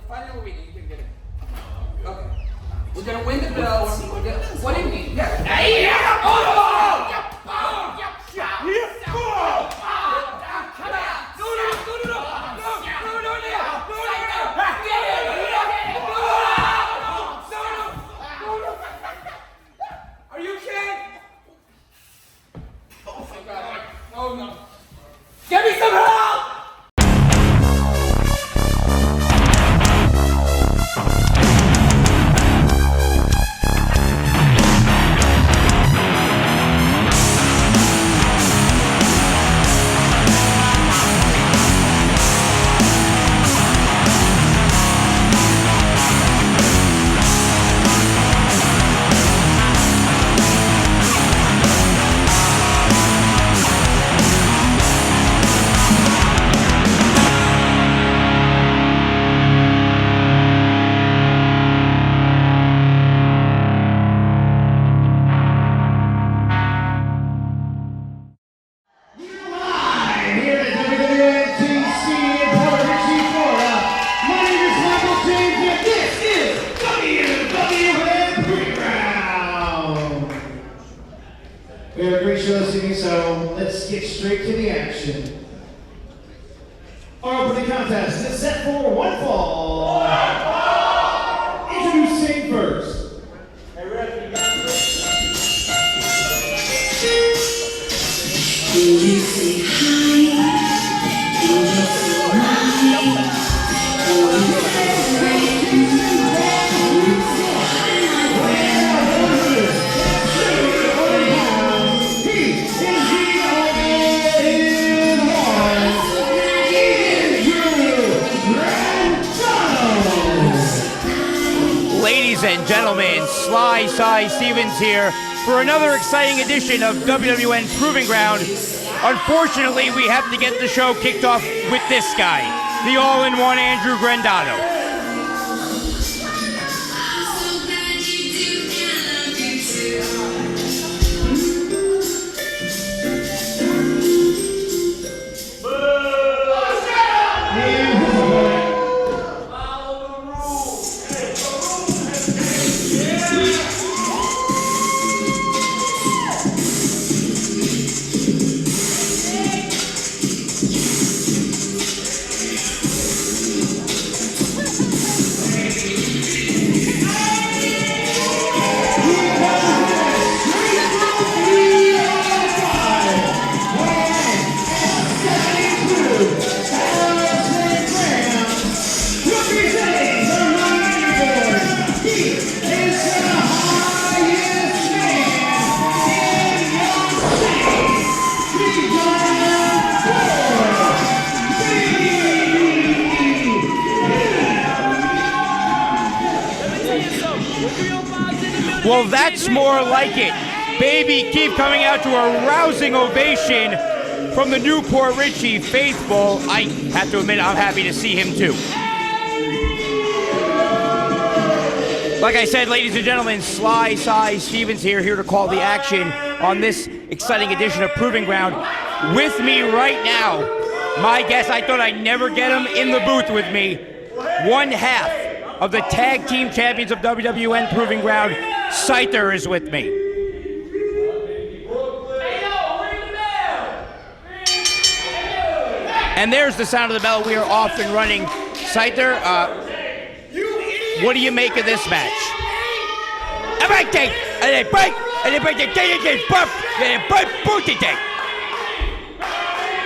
find out what we need. You can get it. Okay. We're gonna win the belts. What do you mean? Yeah. Hey, Are you kidding? Oh my God. Oh no. Get me some help! So let's get straight to the action. Our opening contest is set for one fall. Introducing first. Hey, Red, you got Ladies and gentlemen, Slade Stevens here for another exciting edition of WWN Proving Ground. Unfortunately, we have to get the show kicked off with this guy, the all-in-one Andrew Grandatto. Well, that's more like it. Baby Keef coming out to a rousing ovation from the new Port Richey faithful. I have to admit, I'm happy to see him too. Like I said, ladies and gentlemen, Slade Stevens here to call the action on this exciting edition of Proving Ground. With me right now, my guest, I thought I'd never get him in the booth with me, one half of the tag team champions of WWN Proving Ground, Scyther is with me. And there's the sound of the bell. We are off and running. Scyther, what do you make of this match?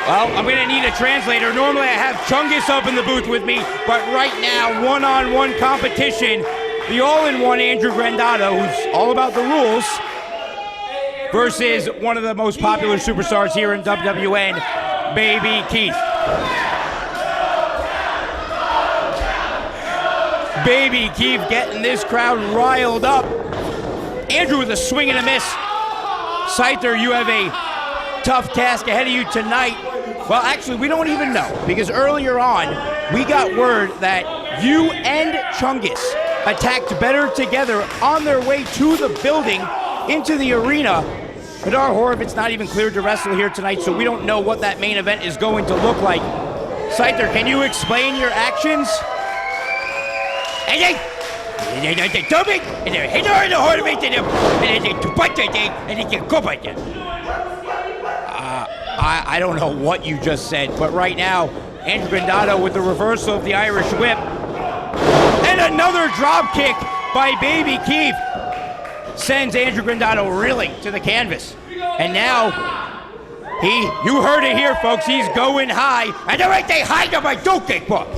Well, I'm gonna need a translator. Normally I have Chungus up in the booth with me, but right now, one-on-one competition, the all-in-one Andrew Grandatto, who's all about the rules, versus one of the most popular superstars here in WWN, Baby Keef. Baby Keef getting this crowd riled up. Andrew with a swing and a miss. Scyther, you have a tough task ahead of you tonight. Well, actually, we don't even know, because earlier on, we got word that you and Chungus attacked better together on their way to the building, into the arena. Kadar Horvitz not even cleared to wrestle here tonight, so we don't know what that main event is going to look like. Scyther, can you explain your actions? And they do it, and they hit her in the heart of it, and they punch it, and they can go by it. I don't know what you just said, but right now, Andrew Grandatto with the reversal of the Irish whip. And another drop kick by Baby Keef sends Andrew Grandatto reeling to the canvas. And now, you heard it here, folks, he's going high. And they're right, they hide him by do kick, book.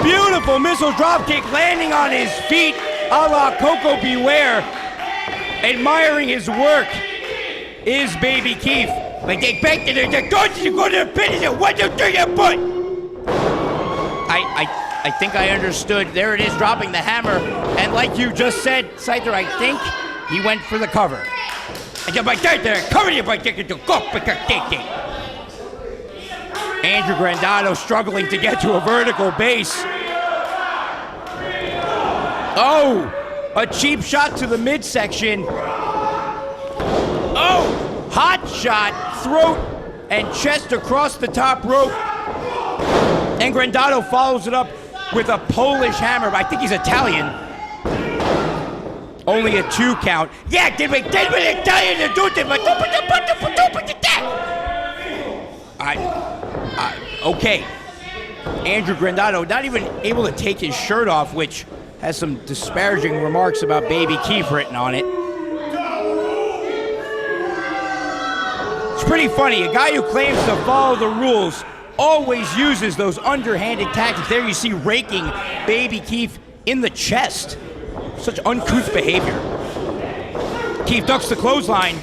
Beautiful missile drop kick landing on his feet, a la Coco Beware. Admiring his work is Baby Keef. But they back to the go to the pin and what do you put? I think I understood. There it is, dropping the hammer. And like you just said, Scyther, I think he went for the cover. Andrew Grandatto struggling to get to a vertical base. Oh, a cheap shot to the midsection. Oh, hot shot, throat and chest across the top rope. And Grandatto follows it up with a Polish hammer. I think he's Italian. Only a 2 count. Yeah, did we Italian to do it? Okay. Andrew Grandatto not even able to take his shirt off, which has some disparaging remarks about Baby Keef written on it. It's pretty funny. A guy who claims to follow the rules always uses those underhanded tactics. There you see raking Baby Keef in the chest. Such uncouth behavior. Keef ducks the clothesline.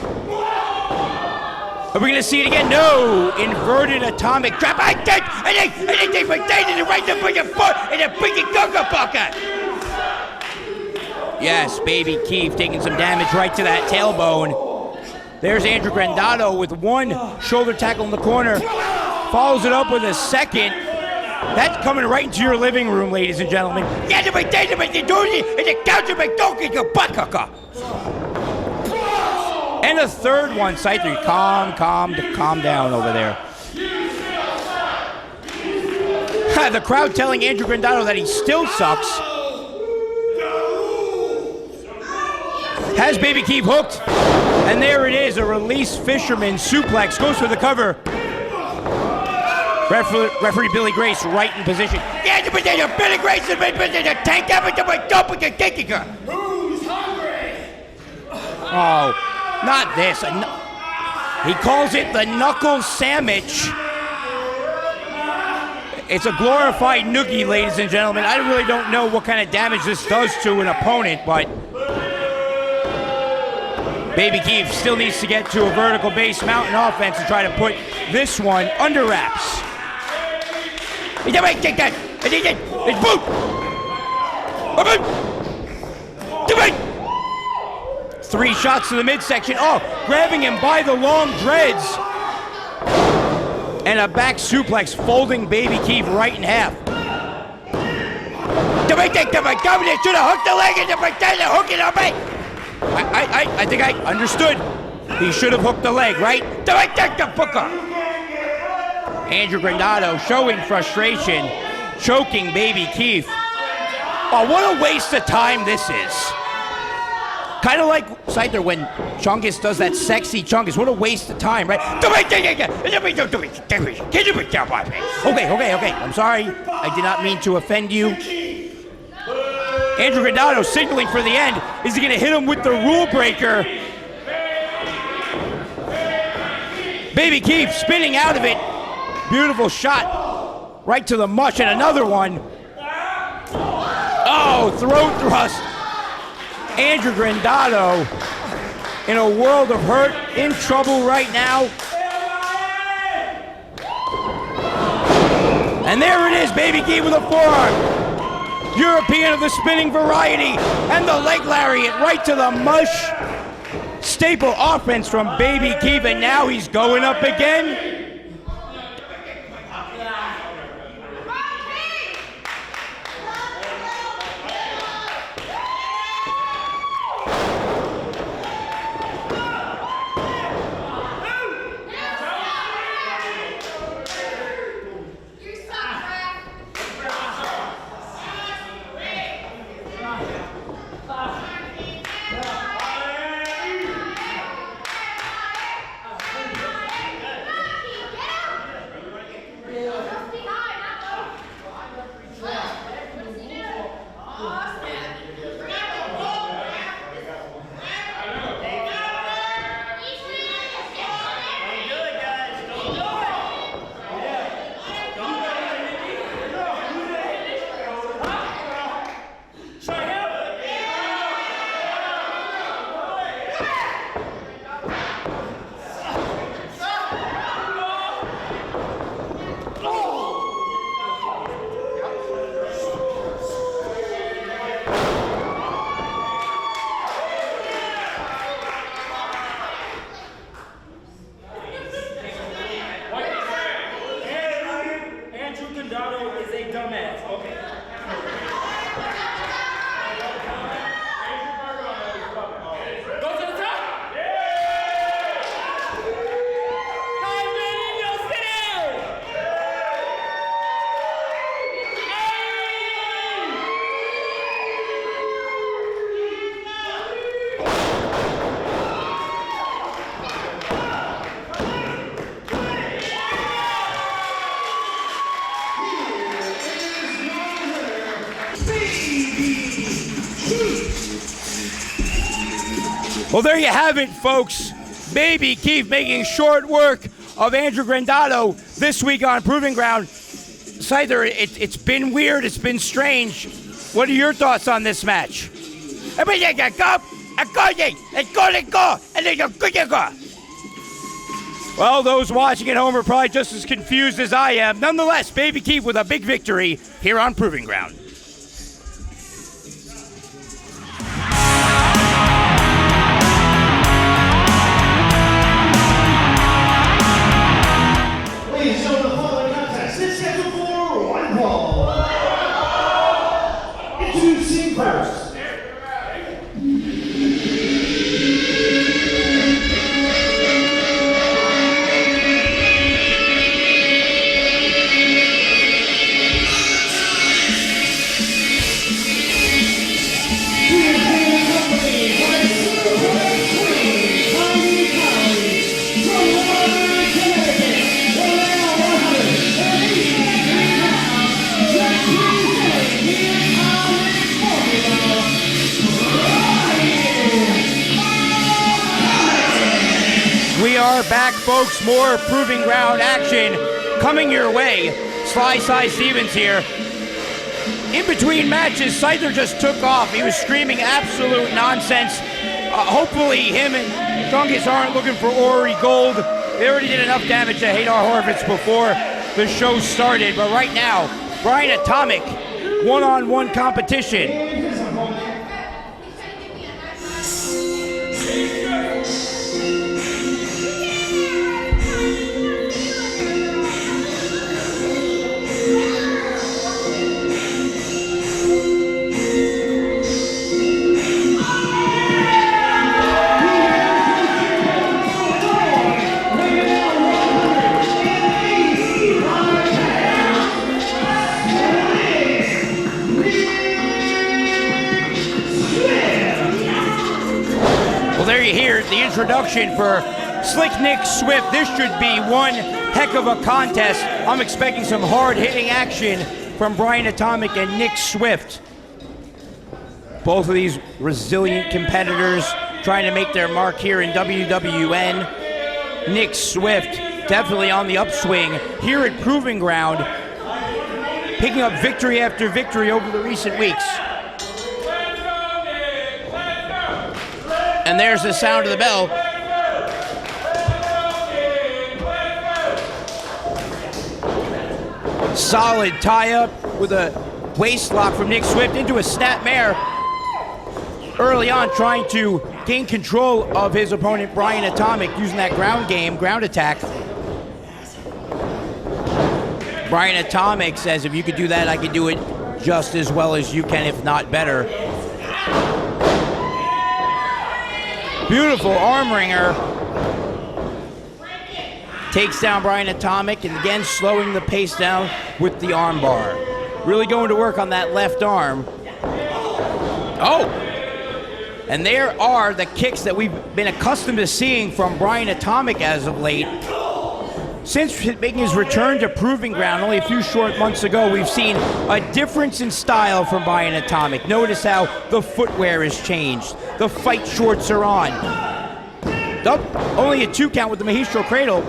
Are we gonna see it again? No! Inverted atomic drop. And they right to bring your foot and a big bucket. Yes, Baby Keef taking some damage right to that tailbone. There's Andrew Grandatto with one shoulder tackle in the corner. Follows it up with a second. That's coming right into your living room, ladies and gentlemen. And a third one, Scyther. Calm down over there. The crowd telling Andrew Grandatto that he still sucks. Has Baby Keef hooked. And there it is, a release fisherman suplex. Goes for the cover. Referee Billy Grace right in position. Billy Grace is tank up. Who's hungry? Oh, not this. He calls it the knuckle sandwich. It's a glorified noogie, ladies and gentlemen. I really don't know what kind of damage this does to an opponent, but Baby Keef still needs to get to a vertical base mountain offense to try to put this one under wraps. It's boot! 3 shots to the midsection. Oh, grabbing him by the long dreads. And a back suplex, folding Baby Keef right in half. Should have hooked the leg and hook it up. I think I understood. He should have hooked the leg, right? Andrew Grandatto showing frustration, choking Baby Keef. Oh, what a waste of time this is. Kind of like, Scyther, when Chungus does that sexy Chungus. What a waste of time, right? Okay. I'm sorry. I did not mean to offend you. Andrew Grandatto signaling for the end. Is he going to hit him with the rule breaker? Baby Keef spinning out of it. Beautiful shot right to the mush, and another one. Oh, throat thrust. Andrew Grandatto in a world of hurt, in trouble right now. And there it is, Baby Keef with a forearm. European of the spinning variety, and the leg lariat right to the mush. Staple offense from Baby Keef, and now he's going up again. Well, there you have it, folks. Baby Keef making short work of Andrew Grandatto this week on Proving Ground. Scyther, it's been weird. It's been strange. What are your thoughts on this match? Well, those watching at home are probably just as confused as I am. Nonetheless, Baby Keef with a big victory here on Proving Ground. Ladies and gentlemen, the following contest is scheduled for one fall. Introducing first. We are back, folks. More Proving Ground action coming your way. Sly Stevens here. In between matches, Scyther just took off. He was screaming absolute nonsense. Hopefully him and Dungus aren't looking for Ori Gold. They already did enough damage to Hadar Horvitz before the show started. But right now, Bryan Atomic, one-on-one competition. Well, there you hear the introduction for Slick Nick Swift. This should be one heck of a contest. I'm expecting some hard-hitting action from Bryan Atomic and Nick Swift. Both of these resilient competitors trying to make their mark here in WWN. Nick Swift definitely on the upswing here at Proving Ground, picking up victory after victory over the recent weeks. And there's the sound of the bell. Solid tie-up with a waist lock from Nick Swift into a snap mare. Early on, trying to gain control of his opponent, Bryan Atomic, using that ground game, ground attack. Bryan Atomic says, if you could do that, I could do it just as well as you can, if not better. Beautiful arm wringer. Takes down Bryan Atomic, and again slowing the pace down with the arm bar. Really going to work on that left arm. Oh! And there are the kicks that we've been accustomed to seeing from Bryan Atomic as of late. Since making his return to Proving Ground only a few short months ago, we've seen a difference in style from Bryan Atomic. Notice how the footwear has changed. The fight shorts are on. Only a 2 count with the Magistral Cradle.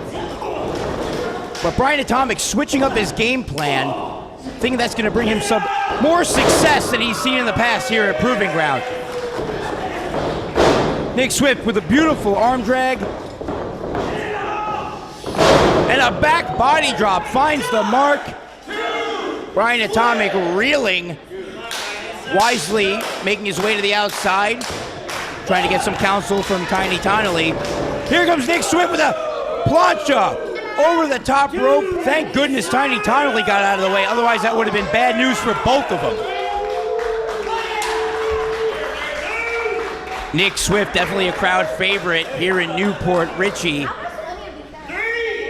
But Bryan Atomic switching up his game plan, thinking that's going to bring him some more success than he's seen in the past here at Proving Ground. Nick Swift with a beautiful arm drag. And a back body drop finds the mark. Bryan Atomic reeling, wisely making his way to the outside, trying to get some counsel from Tanaily. Here comes Nick Swift with a plancha over the top rope. Thank goodness Tanaily got out of the way, otherwise that would have been bad news for both of them. Nick Swift, definitely a crowd favorite here in Port Richey.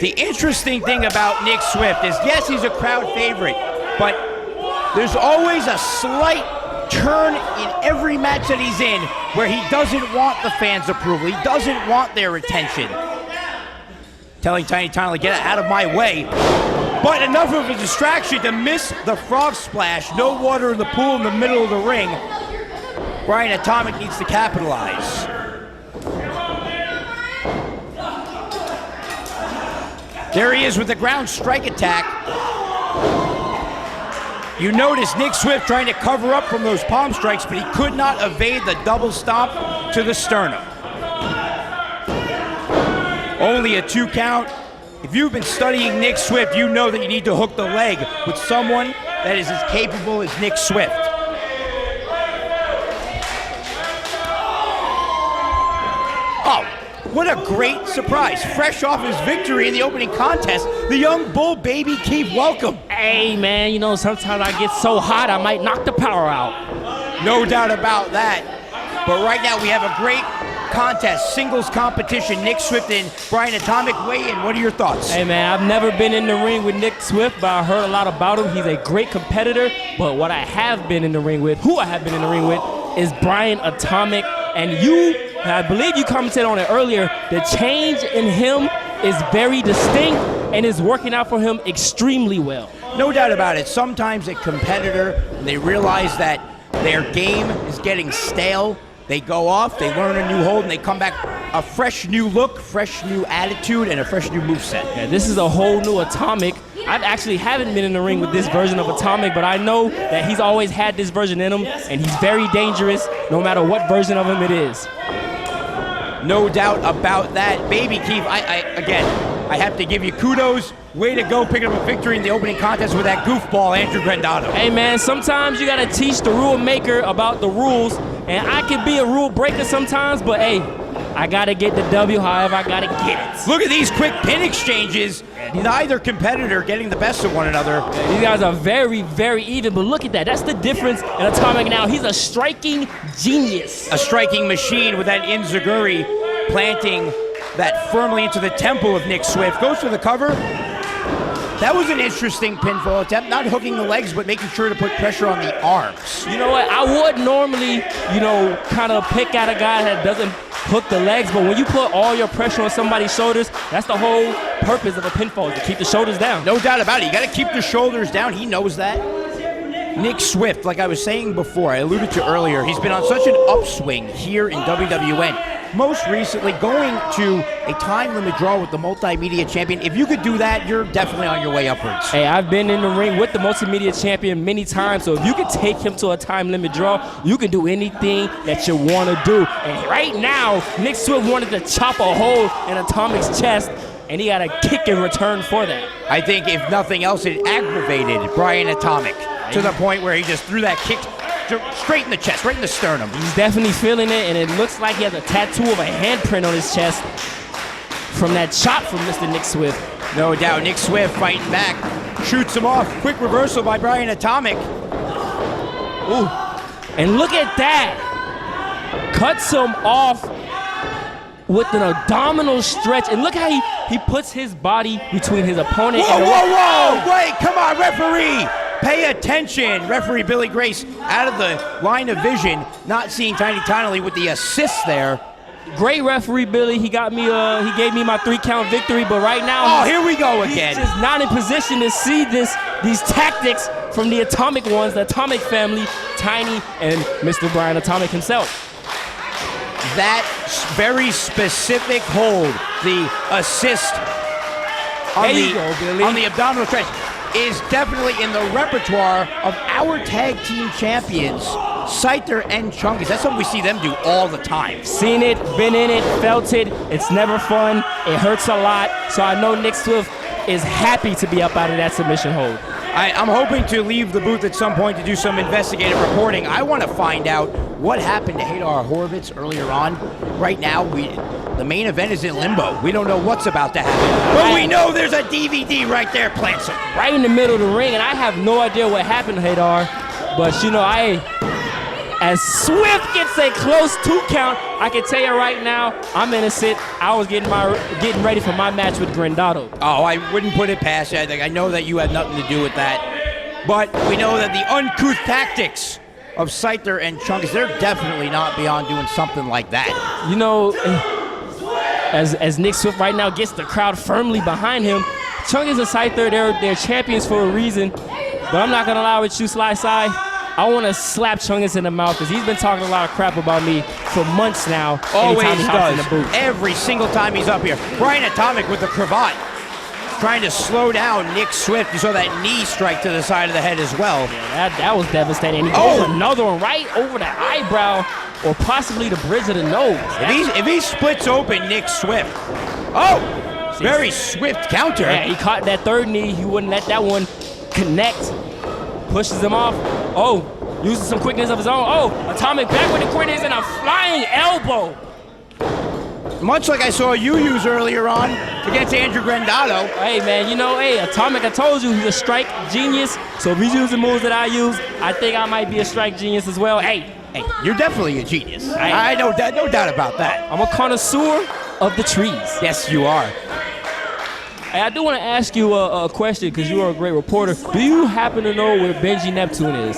The interesting thing about Nick Swift is, yes, he's a crowd favorite, but there's always a slight turn in every match that he's in where he doesn't want the fans' approval. He doesn't want their attention. Telling Tanaily, get out of my way. But enough of a distraction to miss the frog splash. No water in the pool in the middle of the ring. Bryan Atomic needs to capitalize. There he is with the ground strike attack. You notice Nick Swift trying to cover up from those palm strikes, but he could not evade the double stomp to the sternum. Only a 2 count. If you've been studying Nick Swift, you know that you need to hook the leg with someone that is as capable as Nick Swift. Oh, what a great surprise. Fresh off his victory in the opening contest, the young bull baby Keef, welcome. Hey, man, you know, sometimes I get so hot I might knock the power out. No doubt about that. But right now we have a great contest, singles competition. Nick Swift and Bryan Atomic weigh in. What are your thoughts? Hey, man, I've never been in the ring with Nick Swift, but I heard a lot about him. He's a great competitor. But what I have been in the ring with, who I have been in the ring with, is Bryan Atomic. And I believe you commented on it earlier, the change in him is very distinct and is working out for him extremely well. No doubt about it. Sometimes a competitor, when they realize that their game is getting stale, they go off, they learn a new hold, and they come back a fresh new look, fresh new attitude, and a fresh new moveset. Yeah, this is a whole new Atomic. I actually haven't been in the ring with this version of Atomic, but I know that he's always had this version in him, and he's very dangerous no matter what version of him it is. No doubt about that. Baby Keef, I have to give you kudos. Way to go picking up a victory in the opening contest with that goofball, Andrew Grandatto. Hey, man, sometimes you got to teach the rule maker about the rules, and I can be a rule breaker sometimes, but hey, I got to get the W however I got to get it. Look at these quick pin exchanges. Neither competitor getting the best of one another. Yeah, these guys are very, very even, but look at that. That's the difference in Atomic now. He's a striking genius. A striking machine with that Inzaguri planting that firmly into the temple of Nick Swift. Goes for the cover. That was an interesting pinfall attempt, not hooking the legs, but making sure to put pressure on the arms. You know what? I would normally, kind of pick at a guy that doesn't hook the legs, but when you put all your pressure on somebody's shoulders, that's the whole purpose of a pinfall, is to keep the shoulders down. No doubt about it. You got to keep the shoulders down. He knows that. Nick Swift, like I was saying before, I alluded to earlier, he's been on such an upswing here in WWN. Most recently, going to a time limit draw with the multimedia champion. If you could do that, you're definitely on your way upwards. Hey, I've been in the ring with the multimedia champion many times, so if you could take him to a time limit draw, you can do anything that you want to do. And right now, Nick Swift wanted to chop a hole in Atomic's chest, and he got a kick in return for that. I think if nothing else, it aggravated Bryan Atomic to the point where he just threw that kick straight in the chest, right in the sternum. He's definitely feeling it, and it looks like he has a tattoo of a handprint on his chest from that chop from Mr. Nick Swift. No doubt. Nick Swift fighting back, shoots him off. Quick reversal by Bryan Atomic. Ooh, and look at that. Cuts him off with an abdominal stretch, and look how he puts his body between his opponent and the whoa! Wait, come on, referee! Pay attention. Referee Billy Grace out of the line of vision, not seeing Tanaily with the assist there. Great referee Billy. He got me. He gave me my 3-count victory, but right now, here we go again. He's just not in position to see these tactics from the Atomic ones, the Atomic family, Tiny and Mr. Bryan Atomic himself. That very specific hold, the assist on the abdominal stretch, is definitely in the repertoire of our tag team champions, Scyther and Chungus. That's something we see them do all the time. Seen it, been in it, felt it. It's never fun. It hurts a lot. So I know Nick Swift is happy to be up out of that submission hold. I'm hoping to leave the booth at some point to do some investigative reporting. I want to find out what happened to Hadar Horowitz earlier on. Right now, the main event is in limbo. We don't know what's about to happen. But we know there's a DVD right there, plants him. Right in the middle of the ring, and I have no idea what happened to Hadar. But, as Swift gets a close 2 count, I can tell you right now, I'm innocent. I was getting ready for my match with Grandatto. Oh, I wouldn't put it past you. I know that you had nothing to do with that. But we know that the uncouth tactics of Scyther and Chungus, they're definitely not beyond doing something like that. As Nick Swift right now gets the crowd firmly behind him, Chungus and Scyther, they're champions for a reason. But I'm not going to allow it to slide. I want to slap Chungus in the mouth because he's been talking a lot of crap about me for months now. Always does. In the booth. Every single time he's up here. Bryan Atomic with the cravat. trying to slow down Nick Swift. You saw that knee strike to the side of the head as well. Yeah, that was devastating. He goes another one right over the eyebrow or possibly the bridge of the nose. If he splits open Nick Swift. Oh, very swift counter. Yeah, he caught that third knee. He wouldn't let that one connect. Pushes him off. Oh, uses some quickness of his own. Oh, atomic back with the Quinones and a flying elbow. Much like I saw you use earlier on against Andrew Grandatto. Hey, man, you know, hey, Atomic, I told you, he's a strike genius. So if he's using moves that I use, I think I might be a strike genius as well. Hey, you're definitely a genius. I know that, no doubt about that. I'm a connoisseur of the trees. Yes, you are. Hey, I do want to ask you a question because you are a great reporter. Do you happen to know where Benji Neptune is?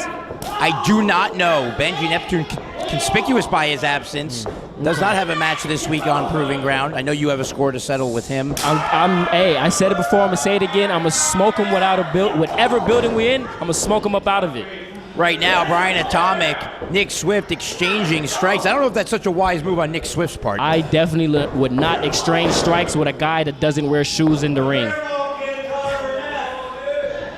I do not know. Benji Neptune, conspicuous by his absence, does not have a match this week on Proving Ground. I know you have a score to settle with him. Hey, I said it before, I'm going to say it again. I'm going to smoke him whatever building we're in, I'm going to smoke him up out of it. Right now, Bryan Atomic, Nick Swift exchanging strikes. I don't know if that's such a wise move on Nick Swift's part. I definitely would not exchange strikes with a guy that doesn't wear shoes in the ring.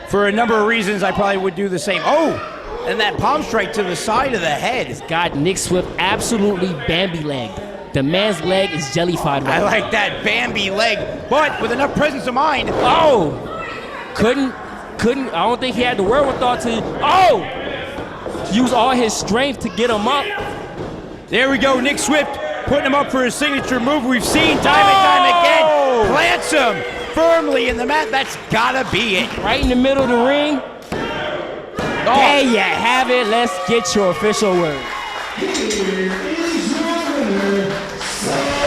For a number of reasons, I probably would do the same. Oh! And that palm strike to the side of the head. Got Nick Swift absolutely Bambi-legged. The man's leg is jellified right I like that Bambi leg, but with enough presence of mind. Oh! Couldn't, I don't think he had the wherewithal to use all his strength to get him up. There we go, Nick Swift putting him up for his signature move we've seen time and time again. Plants him firmly in the mat. That's gotta be it. Right in the middle of the ring. There you have it. Let's get your official word. Here is your winner, Slade.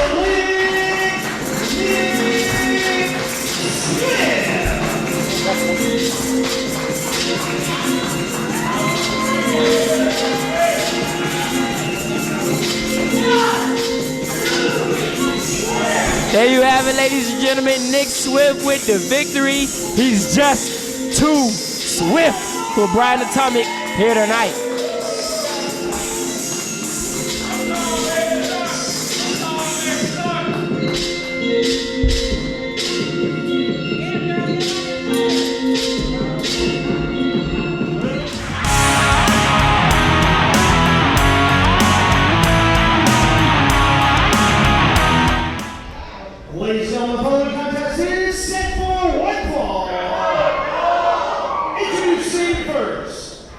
There you have it, ladies and gentlemen. Nick Swift with the victory. He's just too swift for Bryan Atomic here tonight. Ladies and gentlemen, the following contest is set for one fall. Introducing first.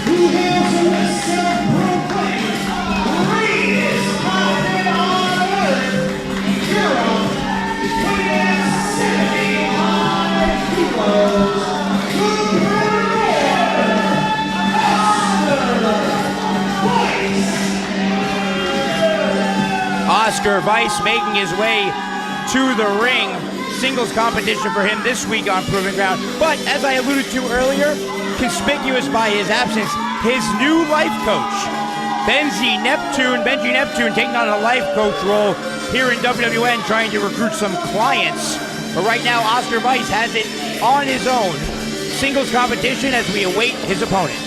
Who hails from the self-proclaimed greatest mountain on earth, Europe, weighing 75 kilos. Oscar Weiss making his way to the ring. Singles competition for him this week on Proving Ground. But as I alluded to earlier, conspicuous by his absence, his new life coach, Benji Neptune taking on a life coach role here in WWN, trying to recruit some clients. But right now, Oscar Weiss has it on his own. Singles competition as we await his opponent.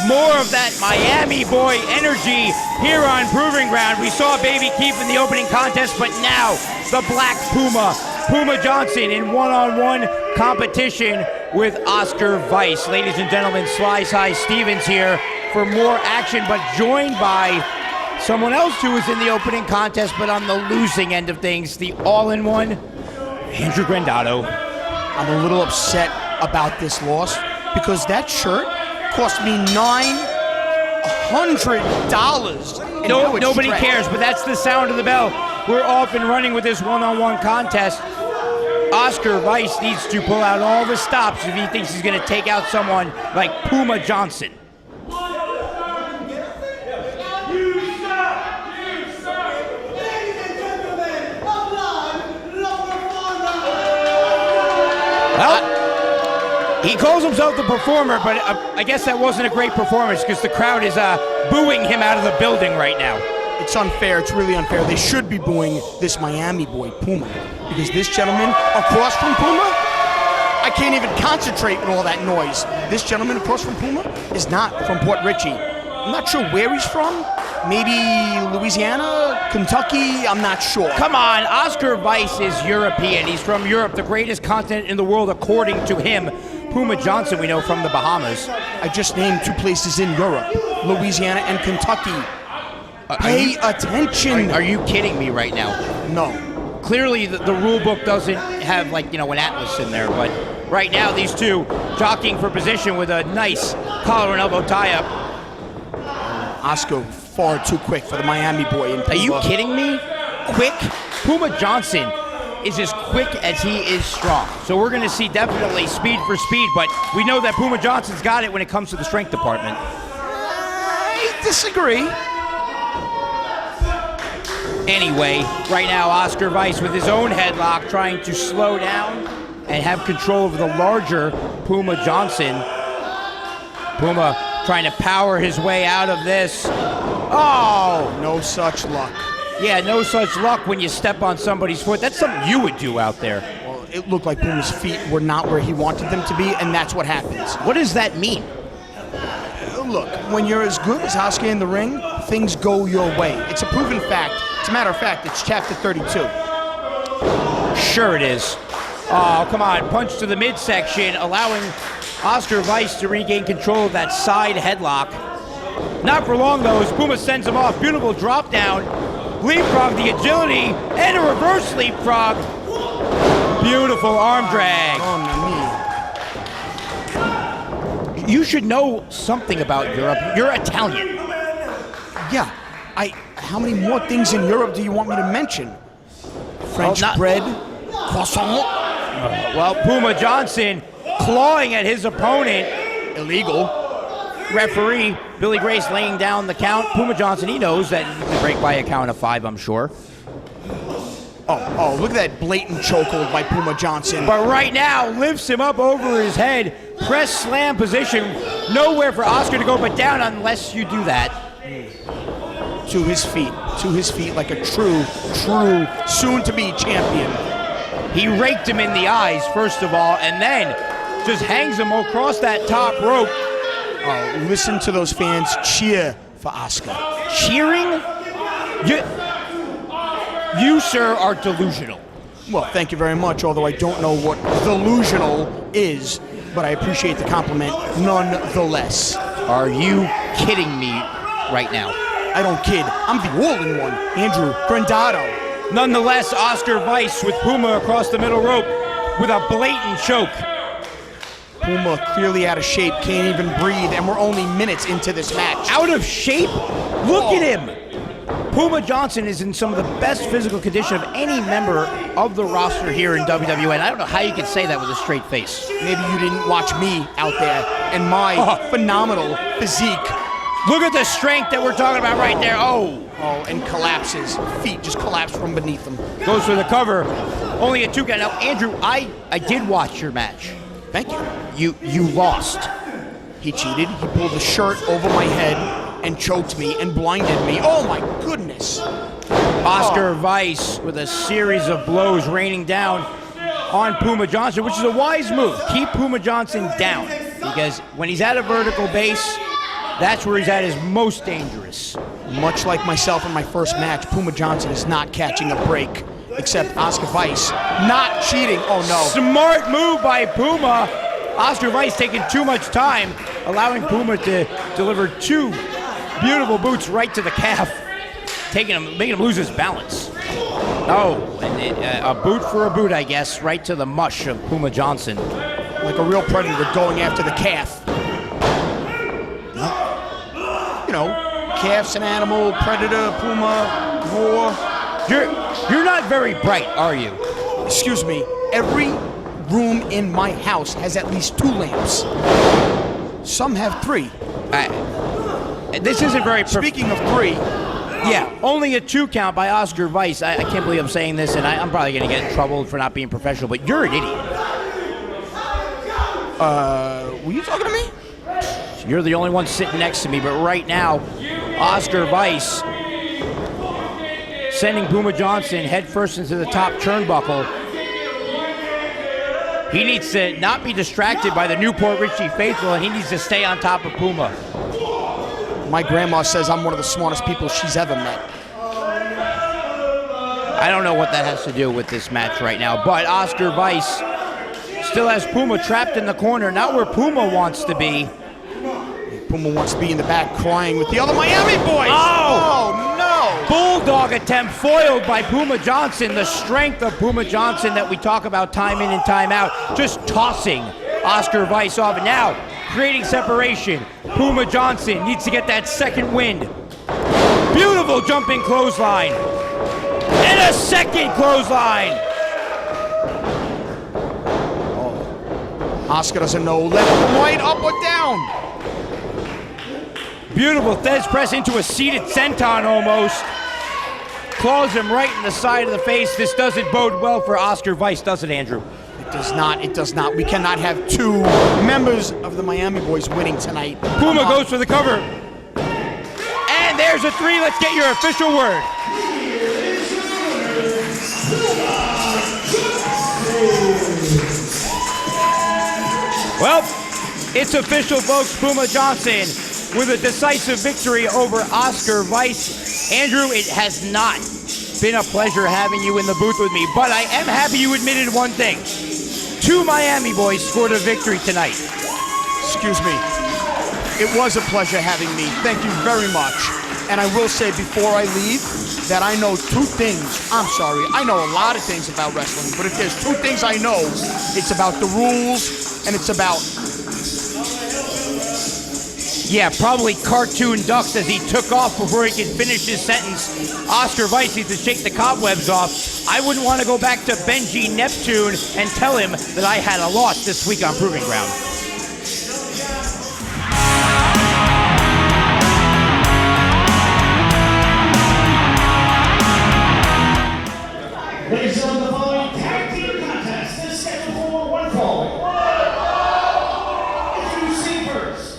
More of that Miami boy energy here on Proving Ground. We saw Baby Keef in the opening contest, but now the Black Puma Johnson in one-on-one competition with Oscar Weiss. Ladies and gentlemen, Sly Stevens here for more action, but joined by someone else who was in the opening contest, but on the losing end of things, the all-in-one, Andrew Grandatto. I'm a little upset about this loss because that shirt cost me $900 $100. And now it's Nobody Trent. cares, but that's the sound of the bell. We're off and running with this one-on-one contest. Oscar Weiss needs to pull out all the stops if he thinks he's going to take out someone like Puma Johnson. Well, he calls himself the performer, but I guess that wasn't a great performance because the crowd is booing him out of the building right now. It's unfair. It's really unfair. They should be booing this Miami boy, Puma, because this gentleman across from Puma, I can't even concentrate with all that noise. This gentleman across from Puma is not from Port Richey. I'm not sure where he's from. Maybe Louisiana, Kentucky, I'm not sure. Come on, Oscar Weiss is European. He's from Europe, the greatest continent in the world according to him. Puma Johnson, we know, from the Bahamas. I just named 2 places in Europe, Louisiana and Kentucky. Pay attention. Are you kidding me right now? No. Clearly, the rule book doesn't have, like, you know, an atlas in there, but right now, these two jockeying for position with a nice collar and elbow tie-up. Oscar far too quick for the Miami boy. In Are you kidding me? Quick? Puma Johnson is as quick as he is strong. So we're going to see definitely speed for speed, but we know that Puma Johnson's got it when it comes to the strength department. I disagree. Anyway, right now, Oscar Weiss with his own headlock trying to slow down and have control over the larger Puma Johnson. Puma trying to power his way out of this. Oh! No such luck. Yeah, no such luck when you step on somebody's foot. That's something you would do out there. Well, it looked like Puma's feet were not where he wanted them to be, and that's what happens. What does that mean? Look, when you're as good as Oscar in the ring, things go your way. It's a proven fact. As a matter of fact, it's chapter 32. Sure it is. Oh, come on. Punch to the midsection, allowing Oscar Weiss to regain control of that side headlock. Not for long, though, as Puma sends him off. Beautiful drop down. Leapfrog, the agility, and a reverse leapfrog. Beautiful arm drag. On the knee. You should know something about Europe. You're Italian. Yeah. How many more things in Europe do you want me to mention? French bread, croissant. Well, Puma Johnson clawing at his opponent. Illegal. Referee Billy Grace laying down the count. Puma Johnson, he knows that he can break by a count of 5, I'm sure. Oh, look at that blatant chokehold by Puma Johnson. But right now, lifts him up over his head. Press slam position. Nowhere for Oscar to go but down unless you do that. To his feet like a true, soon-to-be champion. He raked him in the eyes, first of all, and then just hangs him across that top rope. Oh, listen to those fans cheer for Oscar. Cheering? You, sir, are delusional. Well, thank you very much, although I don't know what delusional is, but I appreciate the compliment nonetheless. Are you kidding me right now? I don't kid. I'm the all-in-one, Andrew Grandatto. Nonetheless, Oscar Weiss with Puma across the middle rope with a blatant choke. Puma clearly out of shape, can't even breathe, and we're only minutes into this match. Out of shape? Look at him. Puma Johnson is in some of the best physical condition of any member of the roster here in WWN. I don't know how you can say that with a straight face. Maybe you didn't watch me out there and my phenomenal physique. Look at the strength that we're talking about right there. Oh, and collapses. Feet just collapse from beneath him. goes for the cover. Only a 2 count. Now, Andrew, I did watch your match. Thank you. You lost. He cheated. He pulled the shirt over my head and choked me and blinded me. Oh my goodness. Oscar Weiss with a series of blows raining down on Puma Johnson, which is a wise move. Keep Puma Johnson down, because when he's at a vertical base, that's where he's at his most dangerous. Much like myself in my first match, Puma Johnson is not catching a break, except Oscar Weiss not cheating. Oh no. Smart move by Puma. Oscar Weiss taking too much time, allowing Puma to deliver 2 beautiful boots right to the calf, making him lose his balance. Oh, and a boot for a boot, I guess, right to the mush of Puma Johnson. Like a real predator going after the calf. Calf's an animal, predator, puma, roar. You're not very bright, are you? Excuse me, every room in my house has at least 2 lamps. Some have 3. This isn't very... Speaking of 3... Yeah, only a 2 count by Oscar Weiss. I can't believe I'm saying this, and I'm probably going to get in trouble for not being professional, but you're an idiot. Were you talking to me? You're the only one sitting next to me, but right now, Oscar Weiss sending Puma Johnson headfirst into the top turnbuckle. He needs to not be distracted by the new Port Richey faithful, and he needs to stay on top of Puma. My grandma says I'm one of the smartest people she's ever met. I don't know what that has to do with this match right now, but Oscar Weiss still has Puma trapped in the corner, not where Puma wants to be. Puma wants to be in the back crying with the other Miami boys. Oh no! Bulldog attempt foiled by Puma Johnson. The strength of Puma Johnson that we talk about time in and time out. Just tossing Oscar Weiss off. And now, creating separation. Puma Johnson needs to get that second wind. Beautiful jumping clothesline. And a second clothesline. Oscar doesn't know left or right, up or down. Beautiful Thez press into a seated senton almost. Claws him right in the side of the face. This doesn't bode well for Oscar Weiss, does it, Andrew? It does not. It does not. We cannot have 2 members of the Miami boys winning tonight. Puma goes for the cover. And there's a 3. Let's get your official word. Well, it's official, folks. Puma Johnson with a decisive victory over Oscar Weiss. Andrew, it has not been a pleasure having you in the booth with me, but I am happy you admitted one thing. 2 Miami boys scored a victory tonight. Excuse me. It was a pleasure having me. Thank you very much. And I will say before I leave that I know 2 things. I'm sorry. I know a lot of things about wrestling, but if there's 2 things I know, it's about the rules and it's about... Yeah, probably cartoon ducks as he took off before he could finish his sentence. Oscar Weiss needs to shake the cobwebs off. I wouldn't want to go back to Benji Neptune and tell him that I had a loss this week on Proving Ground. Ladies and gentlemen, the following tag team contest is scheduled for 1 fall. Introducing first.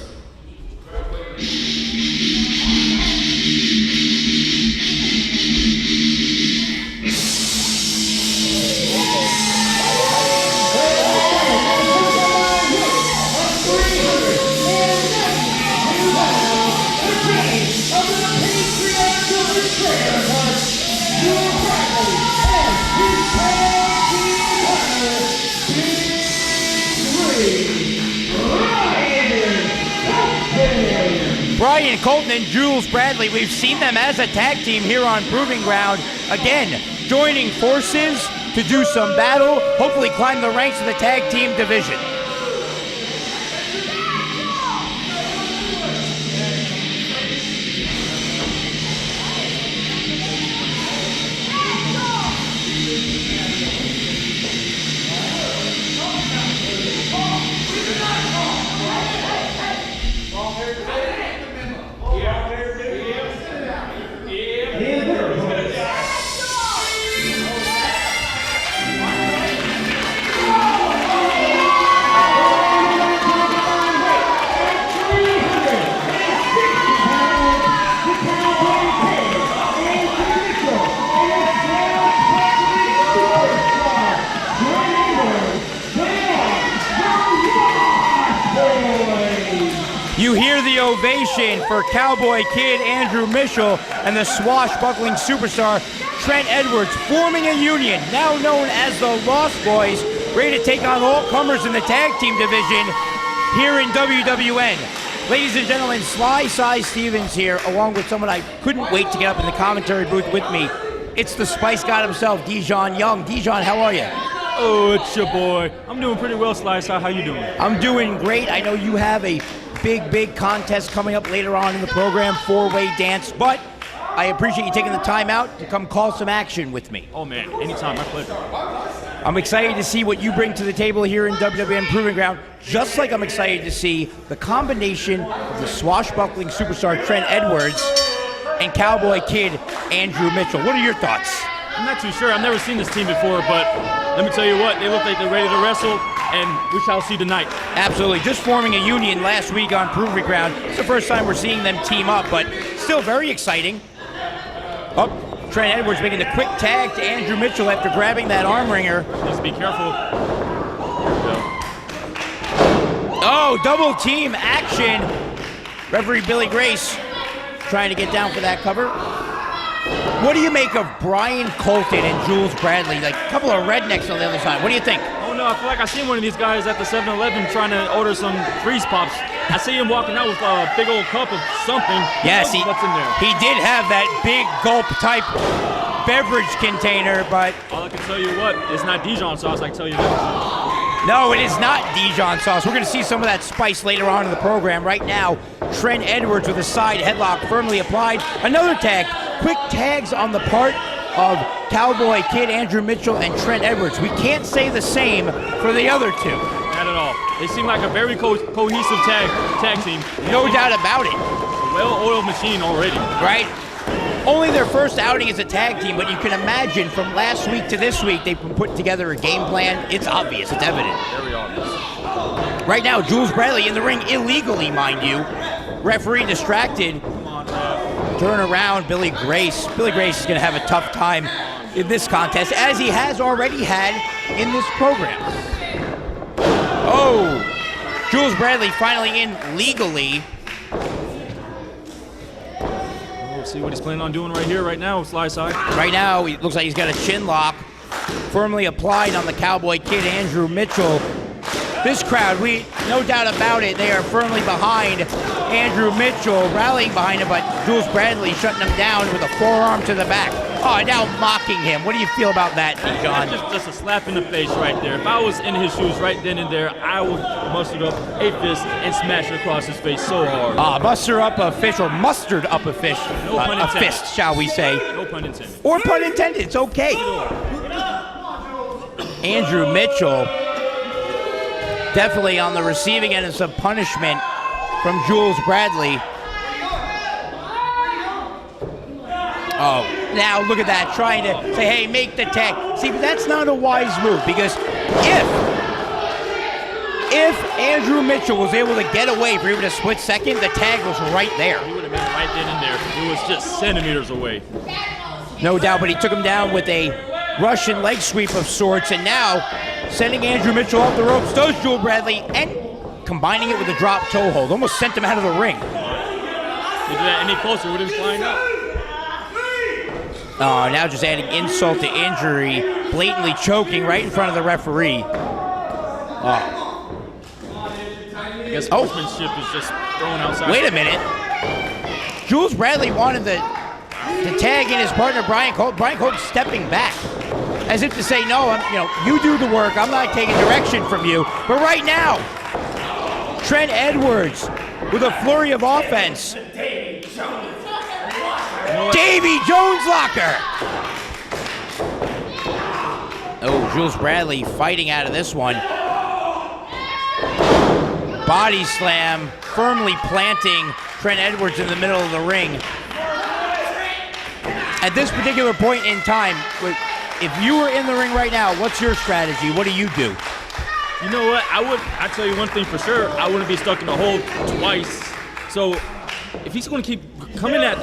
Bryan, Colton, and Julez Bradley, we've seen them as a tag team here on Proving Ground. Again, joining forces to do some battle, hopefully climb the ranks of the tag team division. You hear the ovation for Cowboy Kid Andrew Mitchell and the swashbuckling superstar Trent Edwards, forming a union now known as the Lost Boys, ready to take on all comers in the tag team division here in WWN. Ladies and gentlemen, Sly Cy Stevens here, along with someone I couldn't wait to get up in the commentary booth with me. It's the Spice God himself, Dijon Young. Dijon, how are you? Oh, it's your boy. I'm doing pretty well, Slade. How you doing? I'm doing great. I know you have a big contest coming up later on in the program, 4-way dance, but I appreciate you taking the time out to come call some action with me. Oh man, anytime, my pleasure. I'm excited to see what you bring to the table here in WWN Proving Ground, just like I'm excited to see the combination of the swashbuckling superstar Trent Edwards and Cowboy Kid Andrew Mitchell. What are your thoughts? I'm not too sure. I've never seen this team before, but let me tell you what, they look like they're ready to wrestle, and we shall see tonight. Absolutely. Just forming a union last week on Proving Ground. It's the first time we're seeing them team up, but still very exciting. Oh, Trent Edwards making the quick tag to Andrew Mitchell after grabbing that arm wringer. Needs to be careful. Oh, double team action. Referee Billy Grace trying to get down for that cover. What do you make of Bryan, Colton, and Julez Bradley? Like a couple of rednecks on the other side. What do you think? Oh no, I feel like I seen one of these guys at the 7-Eleven trying to order some freeze pops. I see him walking out with a big old cup of something. Yes, what's in there? He did have that big gulp type beverage container, but all I can tell you what, it's not Dijon sauce, I can tell you that. No, it is not Dijon sauce. We're going to see some of that spice later on in the program. Right now, Trent Edwards with a side headlock firmly applied. Another tag. Quick tags on the part of Cowboy Kid, Andrew Mitchell, and Trent Edwards. We can't say the same for the other two. Not at all. They seem like a very cohesive tag team. No doubt about it. A well-oiled machine already. Right? Only their first outing as a tag team, but you can imagine from last week to this week, they've been putting together a game plan. It's obvious. It's evident. Very obvious. Right now, Julez Bradley in the ring illegally, mind you. Referee distracted. Turn around, Billy Grace. Billy Grace is going to have a tough time in this contest, as he has already had in this program. Oh, Julez Bradley finally in legally. We'll see what he's planning on doing right here, right now, Slide side. Right now, it looks like he's got a chin lock firmly applied on the Cowboy Kid, Andrew Mitchell. This crowd, no doubt about it, they are firmly behind Andrew Mitchell, rallying behind him, but Julez Bradley shutting him down with a forearm to the back. Oh, now mocking him. What do you feel about that, Dijon? Just a slap in the face right there. If I was in his shoes right then and there, I would muster up a fist and smash it across his face so hard. Muster up a fish, or mustered up a fish. No pun intended. A fist, shall we say. No pun intended. Or pun intended, it's okay. Andrew Mitchell definitely on the receiving end of some punishment from Julez Bradley. Oh, now look at that, trying to say, hey, make the tag. See, but that's not a wise move, because if Andrew Mitchell was able to get away for even a split second, the tag was right there. He would have been right then and there. It was just centimeters away. No doubt, but he took him down with a Russian leg sweep of sorts, and now sending Andrew Mitchell off the ropes does Julez Bradley, and combining it with a drop toe hold. Almost sent him out of the ring. If you did that any closer, would have been flying out. Oh, now just adding insult to injury, blatantly choking right in front of the referee. Oh. I guess sportsmanship is just thrown outside. Wait a minute. Julez Bradley wanted to tag in his partner, Bryan Colton. Bryan Colton stepping back, as if to say, no, you do the work. I'm not taking direction from you. But right now, Trent Edwards with a flurry of offense. Davy Jones locker. Oh, Julez Bradley fighting out of this one. Body slam, firmly planting Trent Edwards in the middle of the ring. At this particular point in time, if you were in the ring right now, what's your strategy? What do you do? You know what? I tell you one thing for sure. I wouldn't be stuck in the hole twice. So if he's going to keep coming at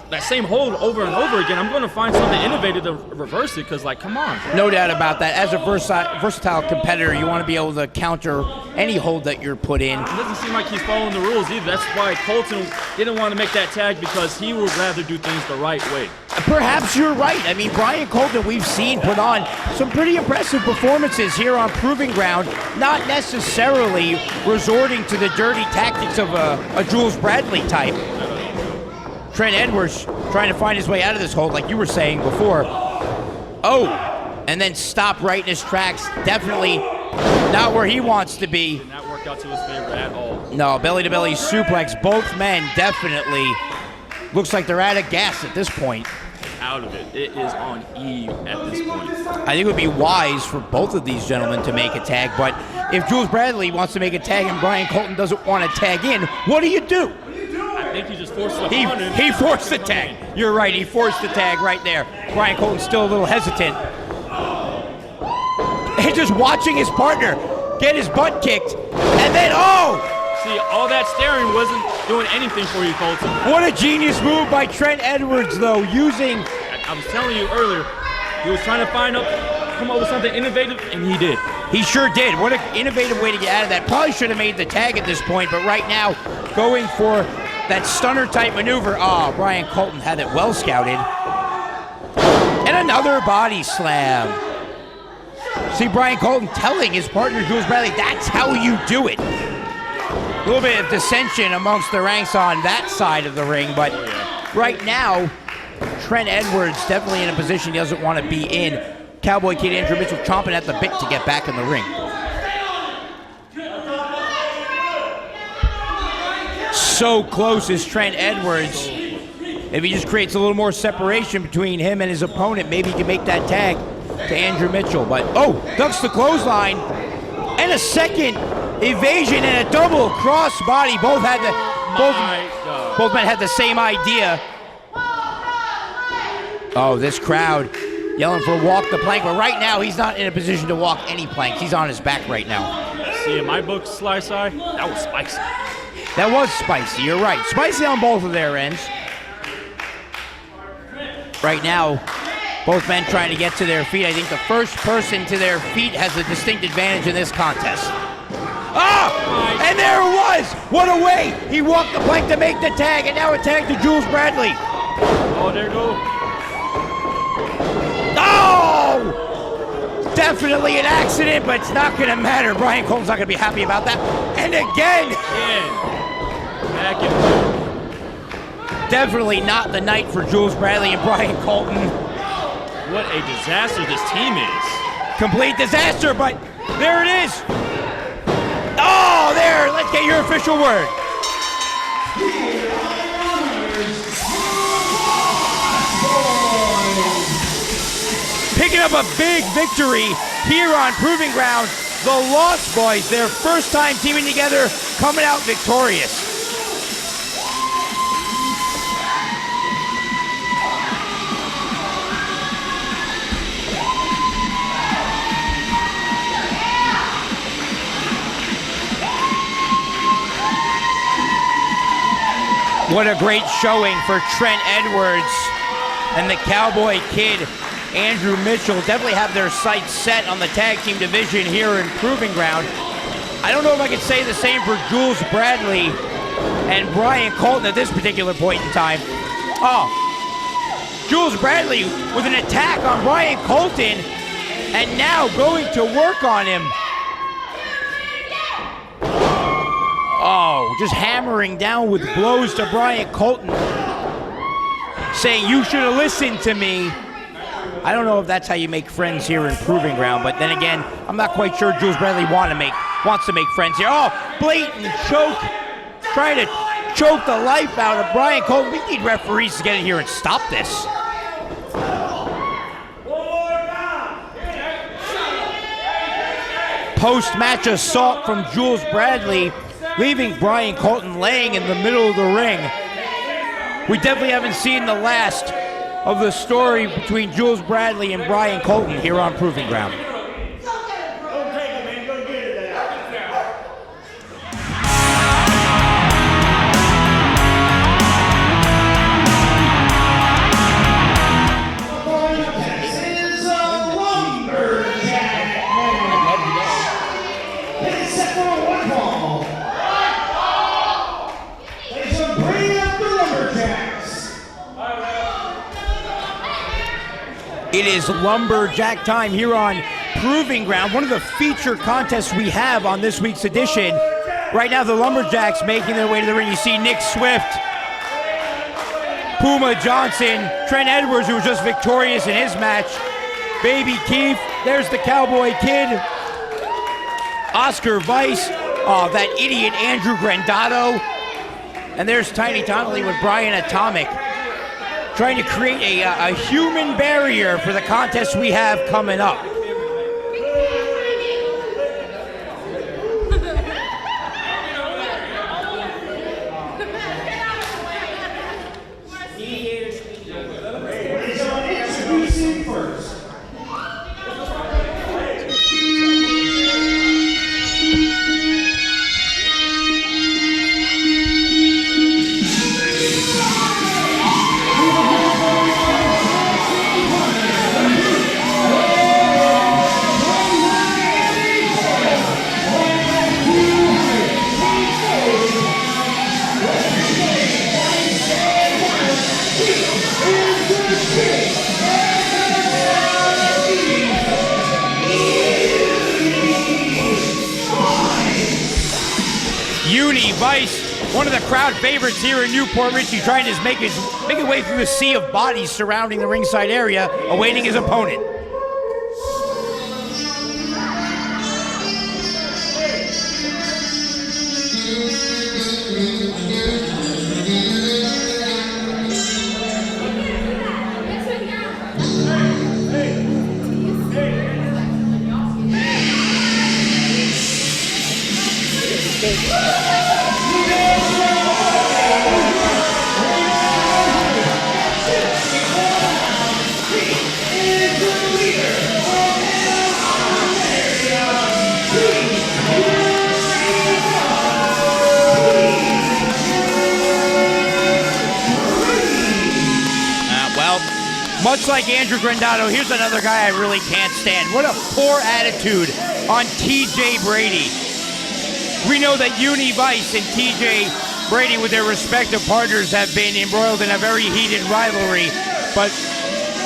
that same hold over and over again, I'm going to find something innovative to reverse it, because, like, come on. No doubt about that. As a versatile competitor, you want to be able to counter any hold that you're put in. It doesn't seem like he's following the rules either. That's why Colton didn't want to make that tag, because he would rather do things the right way. Perhaps you're right. I mean, Bryan Colton, we've seen put on some pretty impressive performances here on Proving Ground, not necessarily resorting to the dirty tactics of a Julez Bradley type. Trent Edwards trying to find his way out of this hold, like you were saying before. Oh, and then stop right in his tracks. Definitely not where he wants to be. Did not work work out to his favor at all. No, belly-to-belly suplex. Both men definitely looks like they're out of gas at this point. Out of it. It is on E at this point. I think it would be wise for both of these gentlemen to make a tag, but if Julez Bradley wants to make a tag and Bryan Colton doesn't want to tag in, what do you do? I think he just forced it upon him. He forced the tag. You're right, he forced the tag right there. Bryan Colton's still a little hesitant. And just watching his partner get his butt kicked, and then, oh! See, all that staring wasn't doing anything for you, Colton. What a genius move by Trent Edwards, though, using... I was telling you earlier, he was trying to come up with something innovative, and he did. He sure did. What an innovative way to get out of that. Probably should have made the tag at this point, but right now, going for that stunner-type maneuver. Oh, Bryan Colton had it well scouted. And another body slam. See Bryan Colton telling his partner, Julez Bradley, that's how you do it. A little bit of dissension amongst the ranks on that side of the ring, but right now, Trent Edwards definitely in a position he doesn't want to be in. Cowboy Kid Andrew Mitchell chomping at the bit to get back in the ring. So close is Trent Edwards. If he just creates a little more separation between him and his opponent, maybe he can make that tag to Andrew Mitchell. But, oh, ducks the clothesline. And a second evasion and a double cross body. Both men had the same idea. Oh, this crowd yelling for walk the plank, but right now he's not in a position to walk any planks. He's on his back right now. See, in my book, Sly Side, that was spicy. That was spicy, you're right. Spicy on both of their ends. Right now, both men trying to get to their feet. I think the first person to their feet has a distinct advantage in this contest. Ah! And there it was! What a way! He walked the plank to make the tag, and now a tag to Julez Bradley. Oh, there you go. Oh! Definitely an accident, but it's not going to matter. Bryan Colton's not going to be happy about that. And again! Back in there. Definitely not the night for Julez Bradley and Bryan Colton. What a disaster this team is. Complete disaster, but there it is. Oh, there, let's get your official word. Picking up a big victory here on Proving Ground. The Lost Boys, their first time teaming together, coming out victorious. What a great showing for Trent Edwards and the Cowboy Kid, Andrew Mitchell. Definitely have their sights set on the tag team division here in Proving Ground. I don't know if I could say the same for Julez Bradley and Bryan Colton at this particular point in time. Oh, Julez Bradley with an attack on Bryan Colton and now going to work on him. Oh, just hammering down with blows to Bryan Colton, saying, you should have listened to me. I don't know if that's how you make friends here in Proving Ground, but then again, I'm not quite sure Julez Bradley wants to make friends here. Oh, blatant choke, trying to choke the life out of Bryan Colton. We need referees to get in here and stop this. Post-match assault from Julez Bradley, leaving Bryan Colton laying in the middle of the ring. We definitely haven't seen the last of the story between Julez Bradley and Bryan Colton here on Proving Ground. This is a Lumberjack match. It's set for one fall. Ladies and bring up the Lumberjacks. It is Lumberjack time here on Proving Ground, one of the feature contests we have on this week's edition. Right now, the Lumberjacks making their way to the ring. You see Nick Swift, Puma Johnson, Trent Edwards, who was just victorious in his match, Baby Keef, there's the Cowboy Kid, Oscar Weiss, Oh, that idiot Andrew Grandatto. And there's Tiny Tanaily with Bryan Atomic, trying to create a human barrier for the contest we have coming up. Introducing first. Yuni, Vice, one of the crowd favorites here in Port Richey, trying to make his way through the sea of bodies surrounding the ringside area, awaiting his opponent. Much like Andrew Grandatto, here's another guy I really can't stand. What a poor attitude on TJ Brady. We know that Yuni Vice and TJ Brady, with their respective partners, have been embroiled in a very heated rivalry, but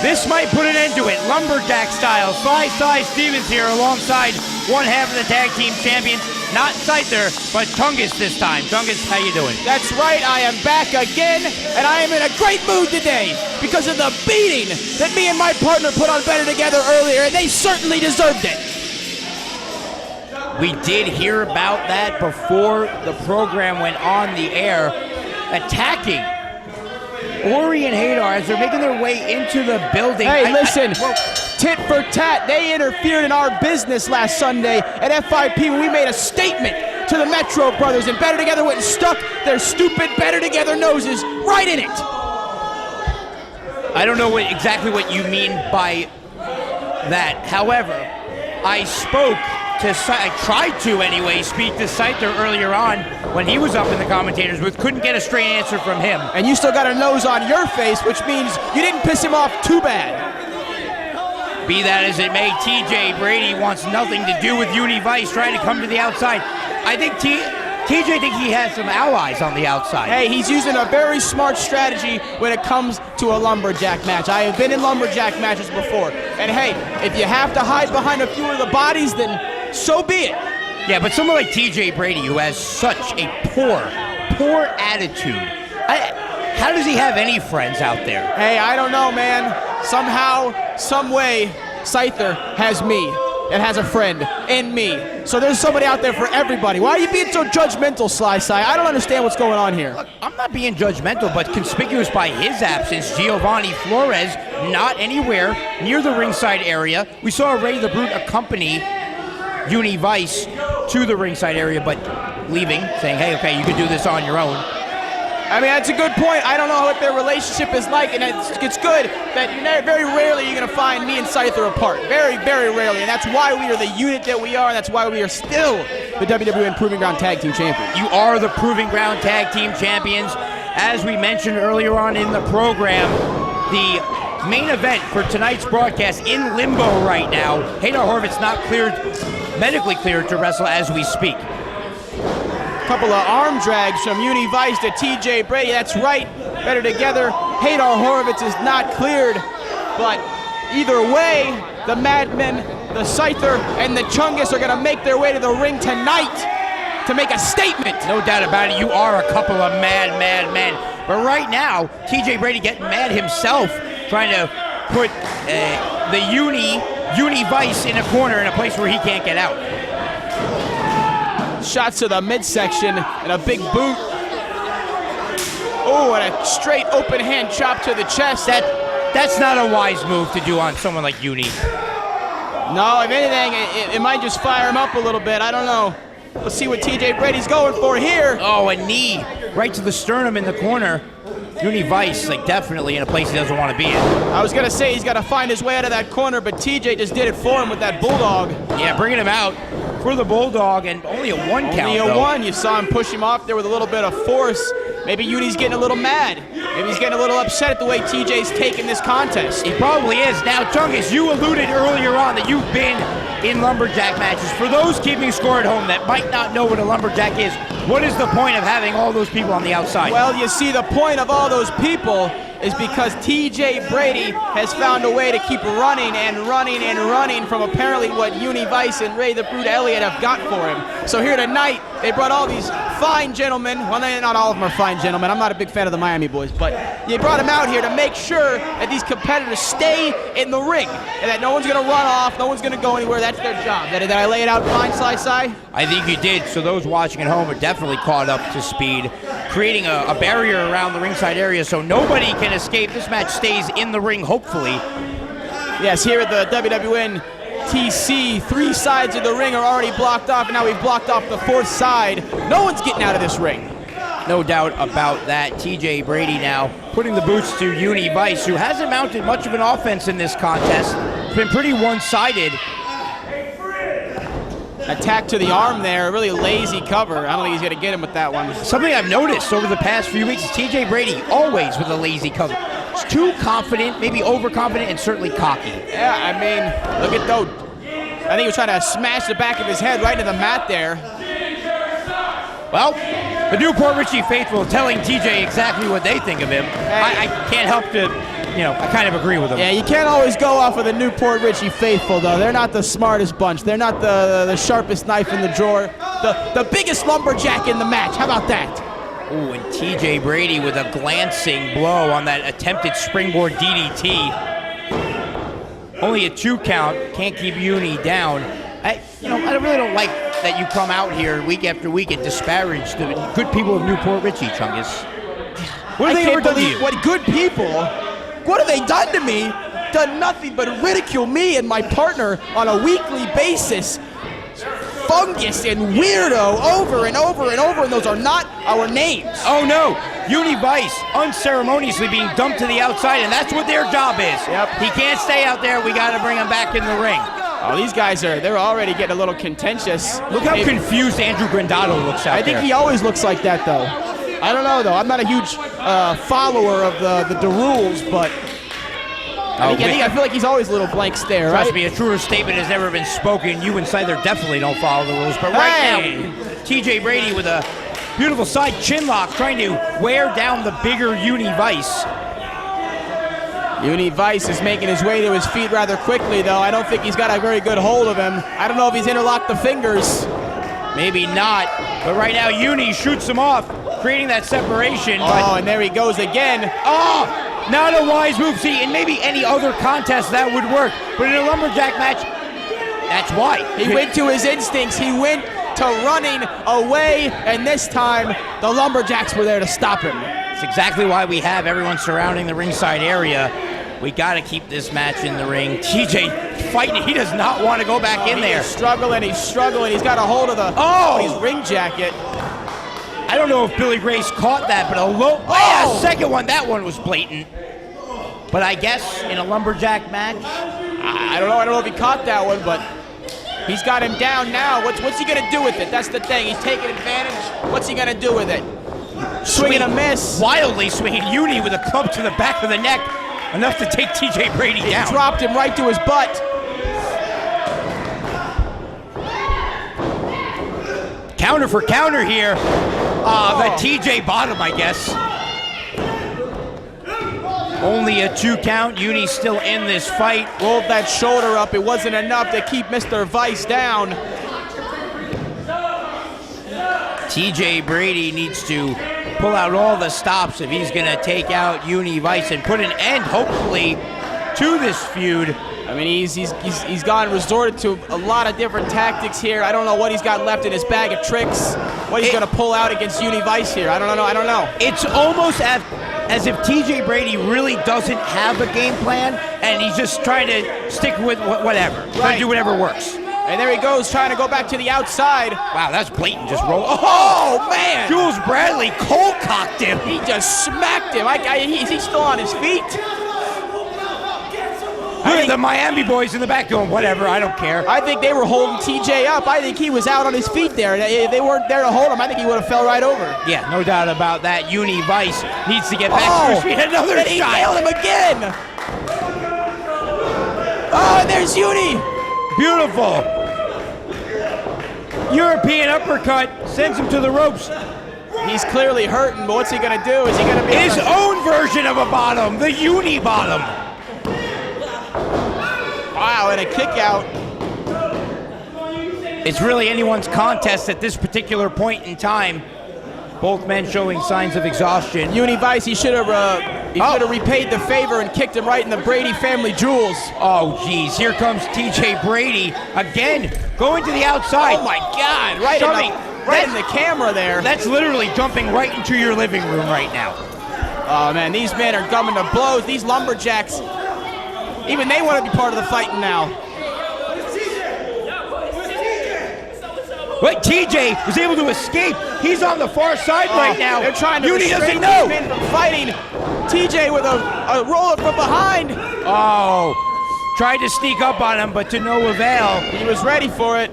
this might put an end to it. Lumberjack style. Fray Stevens here alongside one half of the tag team champions. Not Scyther, but Tungus this time. Tungus, how you doing? That's right, I am back again, and I am in a great mood today because of the beating that me and my partner put on Better Together earlier, and they certainly deserved it. We did hear about that before the program went on the air, attacking Ori and Hadar as they're making their way into the building. Hey, listen, tit for tat, they interfered in our business last Sunday at FIP when we made a statement to the Metro Brothers, and Better Together went and stuck their stupid Better Together noses right in it. I don't know exactly what you mean by that. However, I tried to anyway, speak to Scyther earlier on when he was up in the commentators booth. Couldn't get a straight answer from him. And you still got a nose on your face, which means you didn't piss him off too bad. Be that as it may, TJ Brady wants nothing to do with Yuni Vice trying to come to the outside. I think TJ thinks he has some allies on the outside. Hey, he's using a very smart strategy when it comes to a lumberjack match. I have been in lumberjack matches before. And hey, if you have to hide behind a few of the bodies, then so be it. Yeah, but someone like TJ Brady, who has such a poor attitude, how does he have any friends out there? Hey, I don't know, man. Somehow, some way, Scyther has me and has a friend in me. So there's somebody out there for everybody. Why are you being so judgmental, Sly Cy? I don't understand what's going on here. Look, I'm not being judgmental, but conspicuous by his absence, Giovanni Flores, not anywhere near the ringside area. We saw Ray the Brute accompany Yuni Vice to the ringside area, but leaving, saying, hey, okay, you can do this on your own. I mean, that's a good point. I don't know what their relationship is like, and it's good that very rarely you're going to find me and Scyther apart. Very, very rarely, and that's why we are the unit that we are, and that's why we are still the WWN Proving Ground Tag Team Champions. You are the Proving Ground Tag Team Champions. As we mentioned earlier on in the program, the main event for tonight's broadcast in limbo right now. Hadar Horvitz not medically cleared to wrestle as we speak. Couple of arm drags from Yuni Vice to TJ Brady. That's right, Better Together. Hadar Horvitz is not cleared, but either way, the Madmen, the Scyther, and the Chungus are going to make their way to the ring tonight to make a statement. No doubt about it, you are a couple of mad men. But right now, TJ Brady getting mad himself, trying to put the Yuni Vice in a corner in a place where he can't get out. Shots to the midsection and a big boot. Oh, and a straight open hand chop to the chest. That's not a wise move to do on someone like Yuni. No, if anything, it might just fire him up a little bit. I don't know. Let's see what TJ Brady's going for here. Oh, a knee right to the sternum in the corner. Yuni Vice, like, definitely in a place he doesn't want to be in. I was going to say he's got to find his way out of that corner, but TJ just did it for him with that bulldog. Yeah, bringing him out for the bulldog, and only a one count, Only a one. You saw him push him off there with a little bit of force. Maybe Yuni's getting a little mad. Maybe he's getting a little upset at the way TJ's taking this contest. He probably is. Now, Chungus, you alluded earlier on that you've been in lumberjack matches. For those keeping score at home that might not know what a lumberjack is, what is the point of having all those people on the outside? Well, you see, the point of all those people is because TJ Brady has found a way to keep running and running and running from apparently what Yuni Vice and Ray the Brute Elliot have got for him. So here tonight, they brought all these fine gentlemen. Well, not all of them are fine gentlemen. I'm not a big fan of the Miami boys, but they brought them out here to make sure that these competitors stay in the ring and that no one's going to run off, no one's going to go anywhere. That's their job. Did I lay it out fine, Slade? I think you did. So those watching at home are definitely caught up to speed, creating a barrier around the ringside area so nobody can escape. This match stays in the ring, hopefully. Yes, here at the WWN TC, 3 sides of the ring are already blocked off, and now we've blocked off the 4th side. No one's getting out of this ring. No doubt about that. TJ Brady now putting the boots to Yuni Vice, who hasn't mounted much of an offense in this contest. It's been pretty one-sided. Attack to the arm there, a really lazy cover. I don't think he's going to get him with that one. Something I've noticed over the past few weeks is TJ Brady always with a lazy cover. He's too confident, maybe overconfident, and certainly cocky. Yeah, I mean, look at those. I think he was trying to smash the back of his head right into the mat there. Well, the new Port Richey faithful telling TJ exactly what they think of him. I can't help to, I kind of agree with them. Yeah, you can't always go off of the new Port Richey faithful, though. They're not the smartest bunch. They're not the sharpest knife in the drawer. The biggest lumberjack in the match. How about that? Ooh, and TJ Brady with a glancing blow on that attempted springboard DDT. Only a 2 count, can't keep Yuni down. I really don't like that you come out here week after week and disparage the good people of New Port Richey, Chungus. What have they ever done to you? What good people? What have they done to me? Done nothing but ridicule me and my partner on a weekly basis. Fungus and weirdo over and over and over, and those are not our names. Oh no, Yuni Vice unceremoniously being dumped to the outside, and that's what their job is. Yep. He can't stay out there, we gotta bring him back in the ring. Oh, these guys they're already getting a little contentious. Look how confused Andrew Grandatto looks out there. I think he always looks like that, though. I don't know, though. I'm not a huge follower of the rules, but I feel like he's always a little blank stare, right? Trust me, a truer statement has never been spoken. You and Scyther definitely don't follow the rules, but right now, TJ Brady with a beautiful side chin lock trying to wear down the bigger Yuni Vice. Yuni Vice is making his way to his feet rather quickly, though. I don't think he's got a very good hold of him. I don't know if he's interlocked the fingers. Maybe not, but right now Yuni shoots him off, creating that separation. Oh, and there he goes again. Oh! Not a wise move. See, in maybe any other contest that would work, but in a lumberjack match, that's why. He went to his instincts. He went to running away, and this time the lumberjacks were there to stop him. That's exactly why we have everyone surrounding the ringside area. We got to keep this match in the ring. TJ fighting. He does not want to go back in there. He's struggling. He's got a hold of his ring jacket. I don't know if Billy Grace caught that, but a second one, that one was blatant. But I guess in a lumberjack match, I don't know if he caught that one, but he's got him down now. What's he gonna do with it? That's the thing. He's taking advantage. What's he gonna do with it? Swing and a miss. Wildly swinging Yuni with a club to the back of the neck, enough to take TJ Brady down. He dropped him right to his butt. Counter for counter here. The TJ bottom, I guess. Only a 2 count. Yuni's still in this fight. Rolled that shoulder up. It wasn't enough to keep Mr. Vice down. TJ Brady needs to pull out all the stops if he's going to take out Yuni Vice and put an end, hopefully, to this feud. I mean, he's gone resorted to a lot of different tactics here. I don't know what he's got left in his bag of tricks. What he's going to pull out against Yuni Vice here. I don't know. It's almost as if TJ Brady really doesn't have a game plan, and he's just trying to stick with whatever. Trying to do whatever works. And there he goes, trying to go back to the outside. Wow, that's blatant. Just roll. Oh, man! Jules Bradley cold-cocked him. He just smacked him. Is he still on his feet? Look at the Miami boys in the back going, whatever, I don't care. I think they were holding TJ up. I think he was out on his feet there. If they weren't there to hold him, I think he would have fell right over. Yeah, no doubt about that. Yuni Vice needs to get back to his feet. Another shot. He nailed him again. Oh, and there's Yuni. Beautiful. European uppercut sends him to the ropes. He's clearly hurting, but what's he going to do? Is he going to be his own version of a bottom, the Yuni bottom? Wow, and a kick out. It's really anyone's contest at this particular point in time. Both men showing signs of exhaustion. Yuni Vice, he should have repaid the favor and kicked him right in the Brady family jewels. Oh, geez. Here comes TJ Brady again, going to the outside. Oh, my God. Right in the camera there. That's literally jumping right into your living room right now. Oh, man, these men are coming to blows. These Lumberjacks, even they want to be part of the fighting now. Wait, TJ was able to escape. He's on the far side right now. They're trying to Yuni restrain doesn't know. these men from fighting. TJ with a roll-up from behind. Oh, tried to sneak up on him, but to no avail. He was ready for it.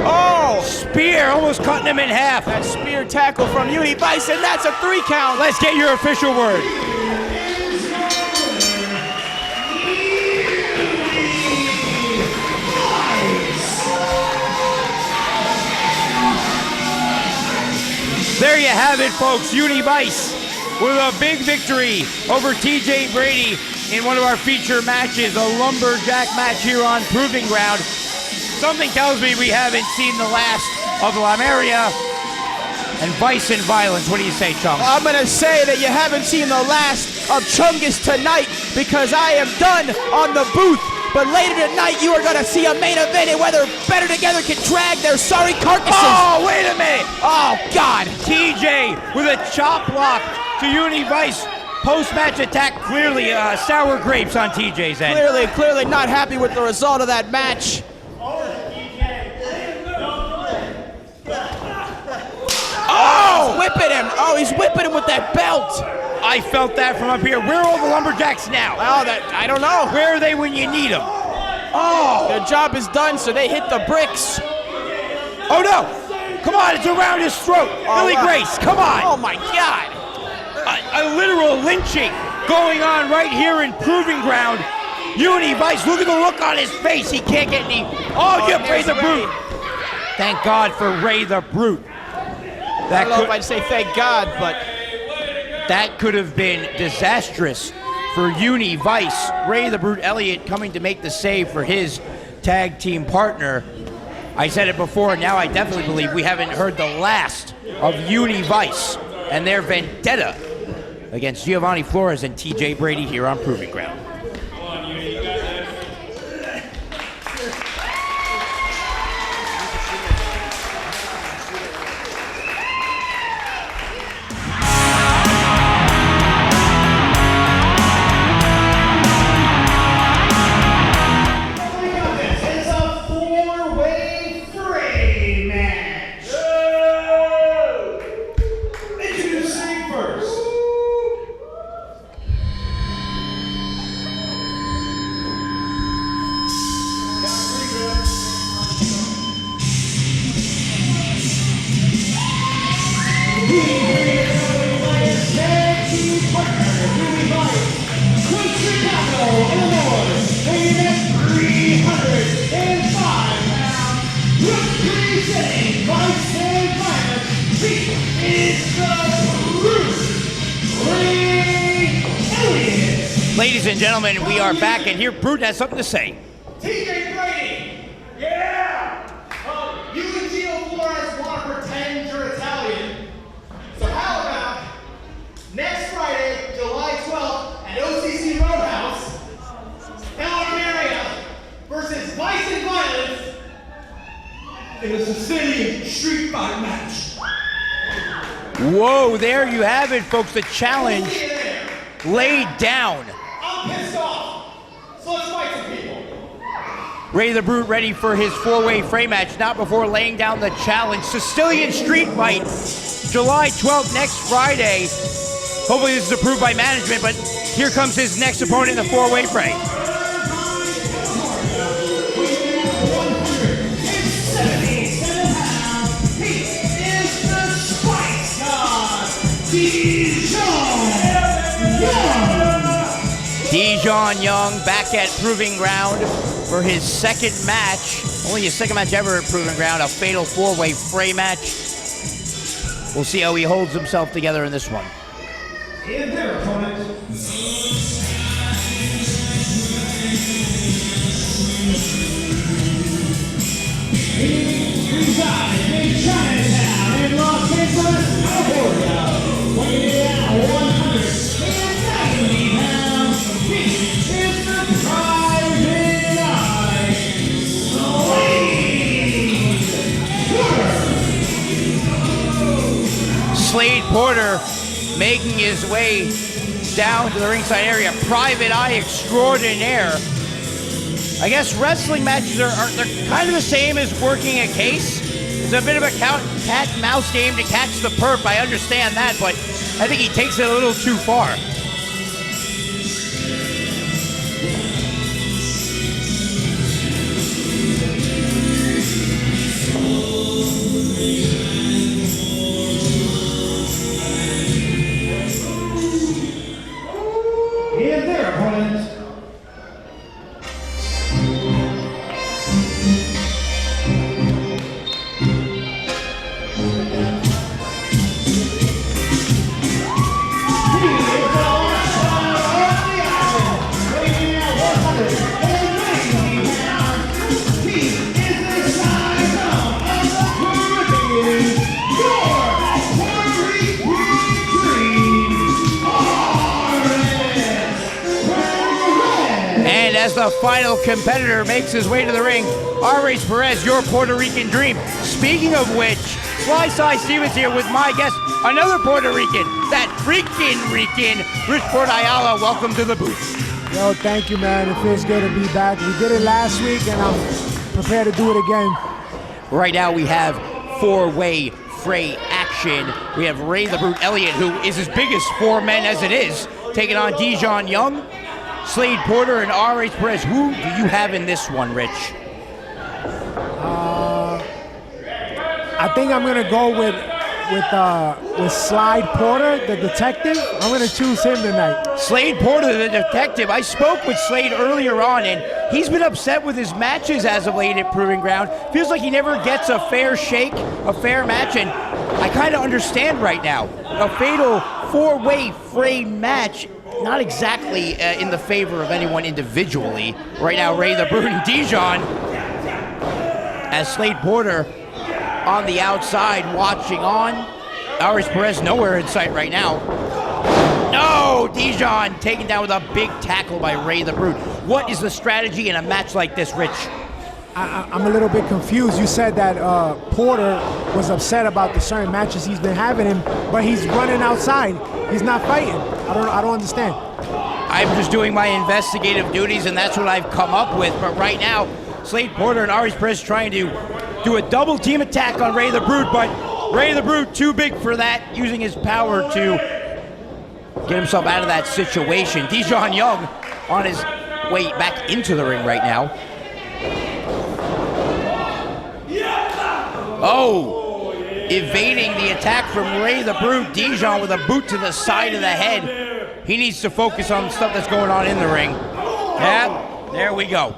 Oh! Spear, almost cutting him in half. That spear tackle from Yuni Vice, and that's a 3 count. Let's get your official word. There you have it, folks. Yuni Vice with a big victory over TJ Brady in one of our feature matches, a Lumberjack match here on Proving Ground. Something tells me we haven't seen the last of Lamaria and Vice and Violence. What do you say, Chungus? I'm going to say that you haven't seen the last of Chungus tonight because I am done on the booth. But later tonight, you are going to see a main event and whether Better Together can drag their sorry carcasses. Oh, wait a minute. Oh, God. TJ with a chop block to Yuni Vice. Post-match attack, clearly sour grapes on TJ's end. Clearly not happy with the result of that match. Oh, whipping him. Oh, he's whipping him with that belt. I felt that from up here. Where are all the Lumberjacks now? Oh, I don't know. Where are they when you need them? Oh! Their job is done, so they hit the bricks. Oh, no. Come on, it's around his throat. Billy Grace, come on. Oh, my God. A literal lynching going on right here in Proving Ground. Yuni Vice, look at the look on his face. He can't get any. Oh, you Ray the Brute. Thank God for Ray the Brute. I don't know if I'd say thank God, but that could have been disastrous for Yuni Vice. Ray the Brute Elliot coming to make the save for his tag team partner. I said it before, now I definitely believe we haven't heard the last of Yuni Vice and their vendetta against Giovanni Flores and TJ Brady here on Proving Ground. Ladies and gentlemen, we are back, and here Brute has something to say. TJ Brady! Yeah! You and Gio Flores want to pretend you're Italian. So how about next Friday, July 12th, at OCC Roadhouse, It is a Sicilian street fight match. Whoa, there you have it, folks. The challenge laid down. I'm pissed off. So let's fight some people. Ray the Brute ready for his four-way Fray match, not before laying down the challenge. Sicilian Street Fight, July 12th, next Friday. Hopefully this is approved by management, but here comes his next opponent in the four-way Fray. Dijon Young back at Proving Ground for his second match. Only his second match ever at Proving Ground, a fatal four-way Fray match. We'll see how he holds himself together in this one. And their opponent. He resides in Chinatown in Los Angeles, California. Weighing in at 190 pounds. He is the Private Eye. Slade Porter making his way down to the ringside area. Private Eye extraordinaire. I guess wrestling matches they're kind of the same as working a case. It's a bit of a cat and mouse game to catch the perp. I understand that, but I think he takes it a little too far. And their opponent. As the final competitor makes his way to the ring, Rafael Perez, your Puerto Rican dream. Speaking of which, Sly Cy Stevens here with my guest, another Puerto Rican, that freaking Rican, Rich Port Ayala. Welcome to the booth. Yo, thank you, man. It feels good to be back. We did it last week, and I'm prepared to do it again. Right now we have four-way Fray action. We have Ray the Brute Elliot, who is as big as four men as it is, taking on Dijon Young, Slade Porter, and Rafael Perez. Who do you have in this one, Rich? I think I'm gonna go with Slade Porter, the detective. I'm gonna choose him tonight. Slade Porter, the detective. I spoke with Slade earlier on, and he's been upset with his matches as of late at Proving Ground. Feels like he never gets a fair shake, a fair match, and I kind of understand right now. A fatal four-way Fray match, not exactly in the favor of anyone individually. Right now, Ray the Brute and Dijon, as Slade Porter on the outside watching on. Rafael Perez nowhere in sight right now. No, Dijon taken down with a big tackle by Ray the Brute. What is the strategy in a match like this, Rich? I'm a little bit confused. You said that Porter was upset about the certain matches he's been having him, but he's running outside. He's not fighting. I don't understand. I'm just doing my investigative duties, and that's what I've come up with. But right now, Slade Porter and Rafael Perez trying to do a double team attack on Ray the Brute, but Ray the Brute too big for that, using his power to get himself out of that situation. Dijon Young on his way back into the ring right now. Oh, evading the attack from Ray the Brute. Dijon with a boot to the side of the head. He needs to focus on stuff that's going on in the ring. Yeah, there we go.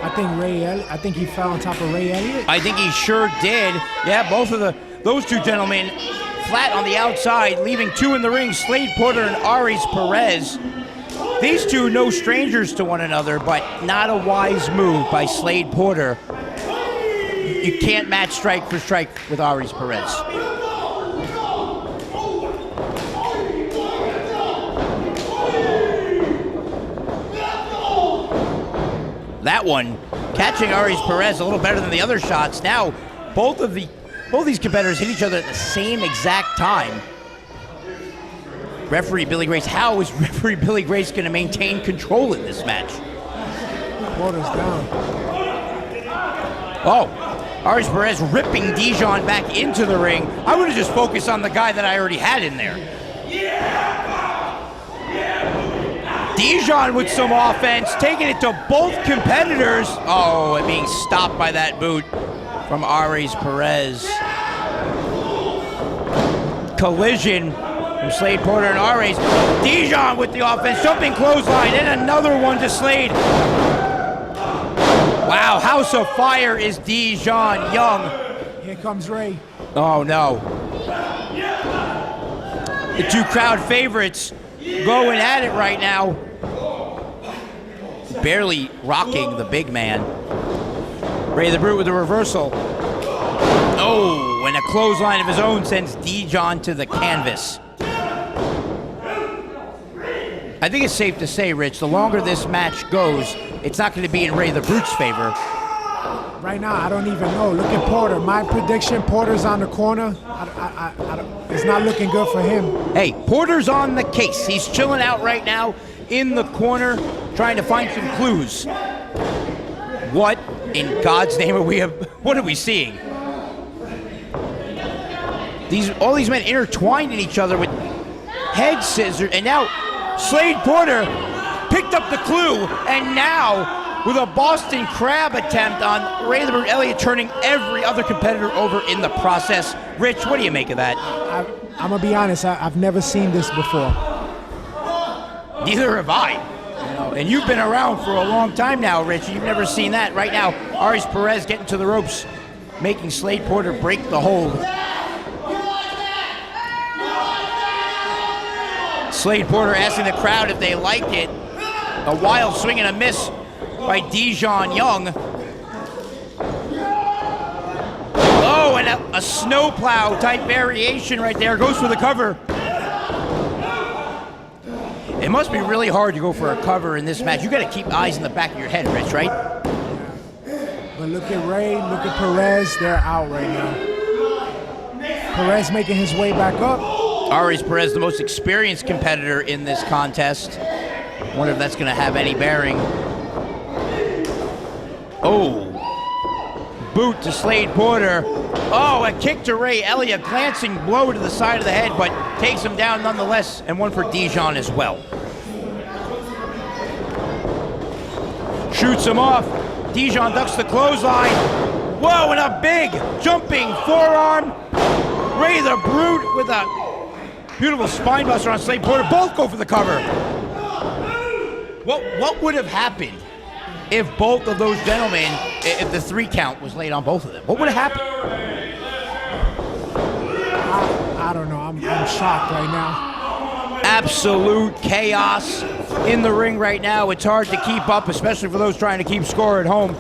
I think he fell on top of Ray Elliot. I think he sure did. Yeah, both of those two gentlemen flat on the outside, leaving two in the ring, Slade Porter and Rafael Perez. These two no strangers to one another, but not a wise move by Slade Porter. You can't match strike for strike with Rafael Perez. That that one, catching Perez a little better than the other shots. Now, both these competitors hit each other at the same exact time. Referee Billy Grace, how is referee Billy Grace going to maintain control in this match? Porter's down. Oh, Perez ripping Dijon back into the ring. I would have just focused on the guy that I already had in there. Dijon with some offense, taking it to both competitors. Oh, and being stopped by that boot from Perez. Collision from Slade, Porter, and Ares. Dijon with the offense, jumping clothesline, and another one to Slade. Wow, House of Fire is Dijon Young. Here comes Ray. Oh no. The two crowd favorites going at it right now. Barely rocking the big man. Ray the Brute with a reversal. Oh, and a clothesline of his own sends Dijon to the canvas. I think it's safe to say, Rich, the longer this match goes, it's not going to be in Ray the Brute's favor. Right now, I don't even know. Look at Porter. My prediction, Porter's on the corner. It's not looking good for him. Hey, Porter's on the case. He's chilling out right now in the corner, trying to find some clues. What in God's name what are we seeing? All these men intertwined in each other with head scissors, and now Slade Porter picked up the clue, and now with a Boston Crab attempt on Ray the Brute, Elliot turning every other competitor over in the process. Rich, what do you make of that? I'm going to be honest, I've never seen this before. Neither have I. And you've been around for a long time now, Rich. You've never seen that. Right now, Perez getting to the ropes, making Slade Porter break the hold. Slade Porter asking the crowd if they like it. A wild swing and a miss by Dijon Young. Oh, and a snowplow type variation right there. Goes for the cover. It must be really hard to go for a cover in this match. You got to keep eyes in the back of your head, Rich, right? But look at Ray, look at Perez. They're out right now. Perez making his way back up. Perez, the most experienced competitor in this contest. Wonder if that's going to have any bearing. Oh, boot to Slade Porter. Oh, a kick to Ray. Elliot, glancing blow to the side of the head, but takes him down nonetheless, and one for Dijon as well. Shoots him off. Dijon ducks the clothesline. Whoa, and a big jumping forearm. Ray the Brute with a beautiful spine buster on Slade Porter. Both go for the cover. What would have happened if both of those gentlemen, if the 3 count was laid on both of them? What would have happened? I don't know. I'm shocked right now. Absolute chaos in the ring right now. It's hard to keep up, especially for those trying to keep score at home.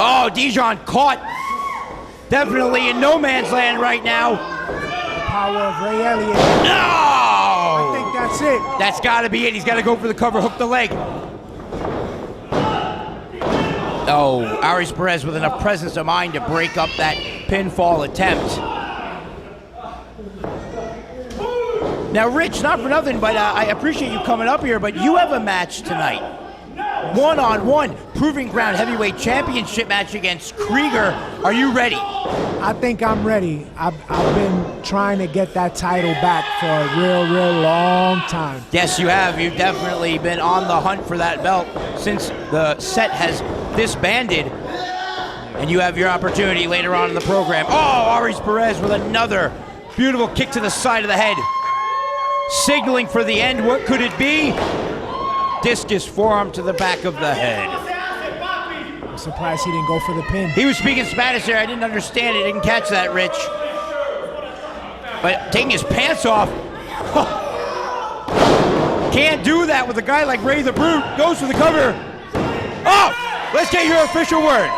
Oh, Dijon caught. Definitely in no man's land right now. The power of Ray Elliot. No! I think that's it. That's got to be it. He's got to go for the cover, hook the leg. Oh, Perez with enough presence of mind to break up that pinfall attempt. Now, Rich, not for nothing, but I appreciate you coming up here, but you have a match tonight. One-on-one Proving Ground Heavyweight Championship match against Krieger. Are you ready? I think I'm ready. I've been trying to get that title back for a real long time. Yes, you have. You've definitely been on the hunt for that belt since the set has disbanded. And you have your opportunity later on in the program. Oh, Perez with another beautiful kick to the side of the head. Signaling for the end. What could it be? Discus forearm to the back of the head. I'm surprised he didn't go for the pin. He was speaking Spanish there. I didn't understand it. Didn't catch that, Rich. But taking his pants off. Can't do that with a guy like Ray the Brute. Goes for the cover. Oh, let's get your official word.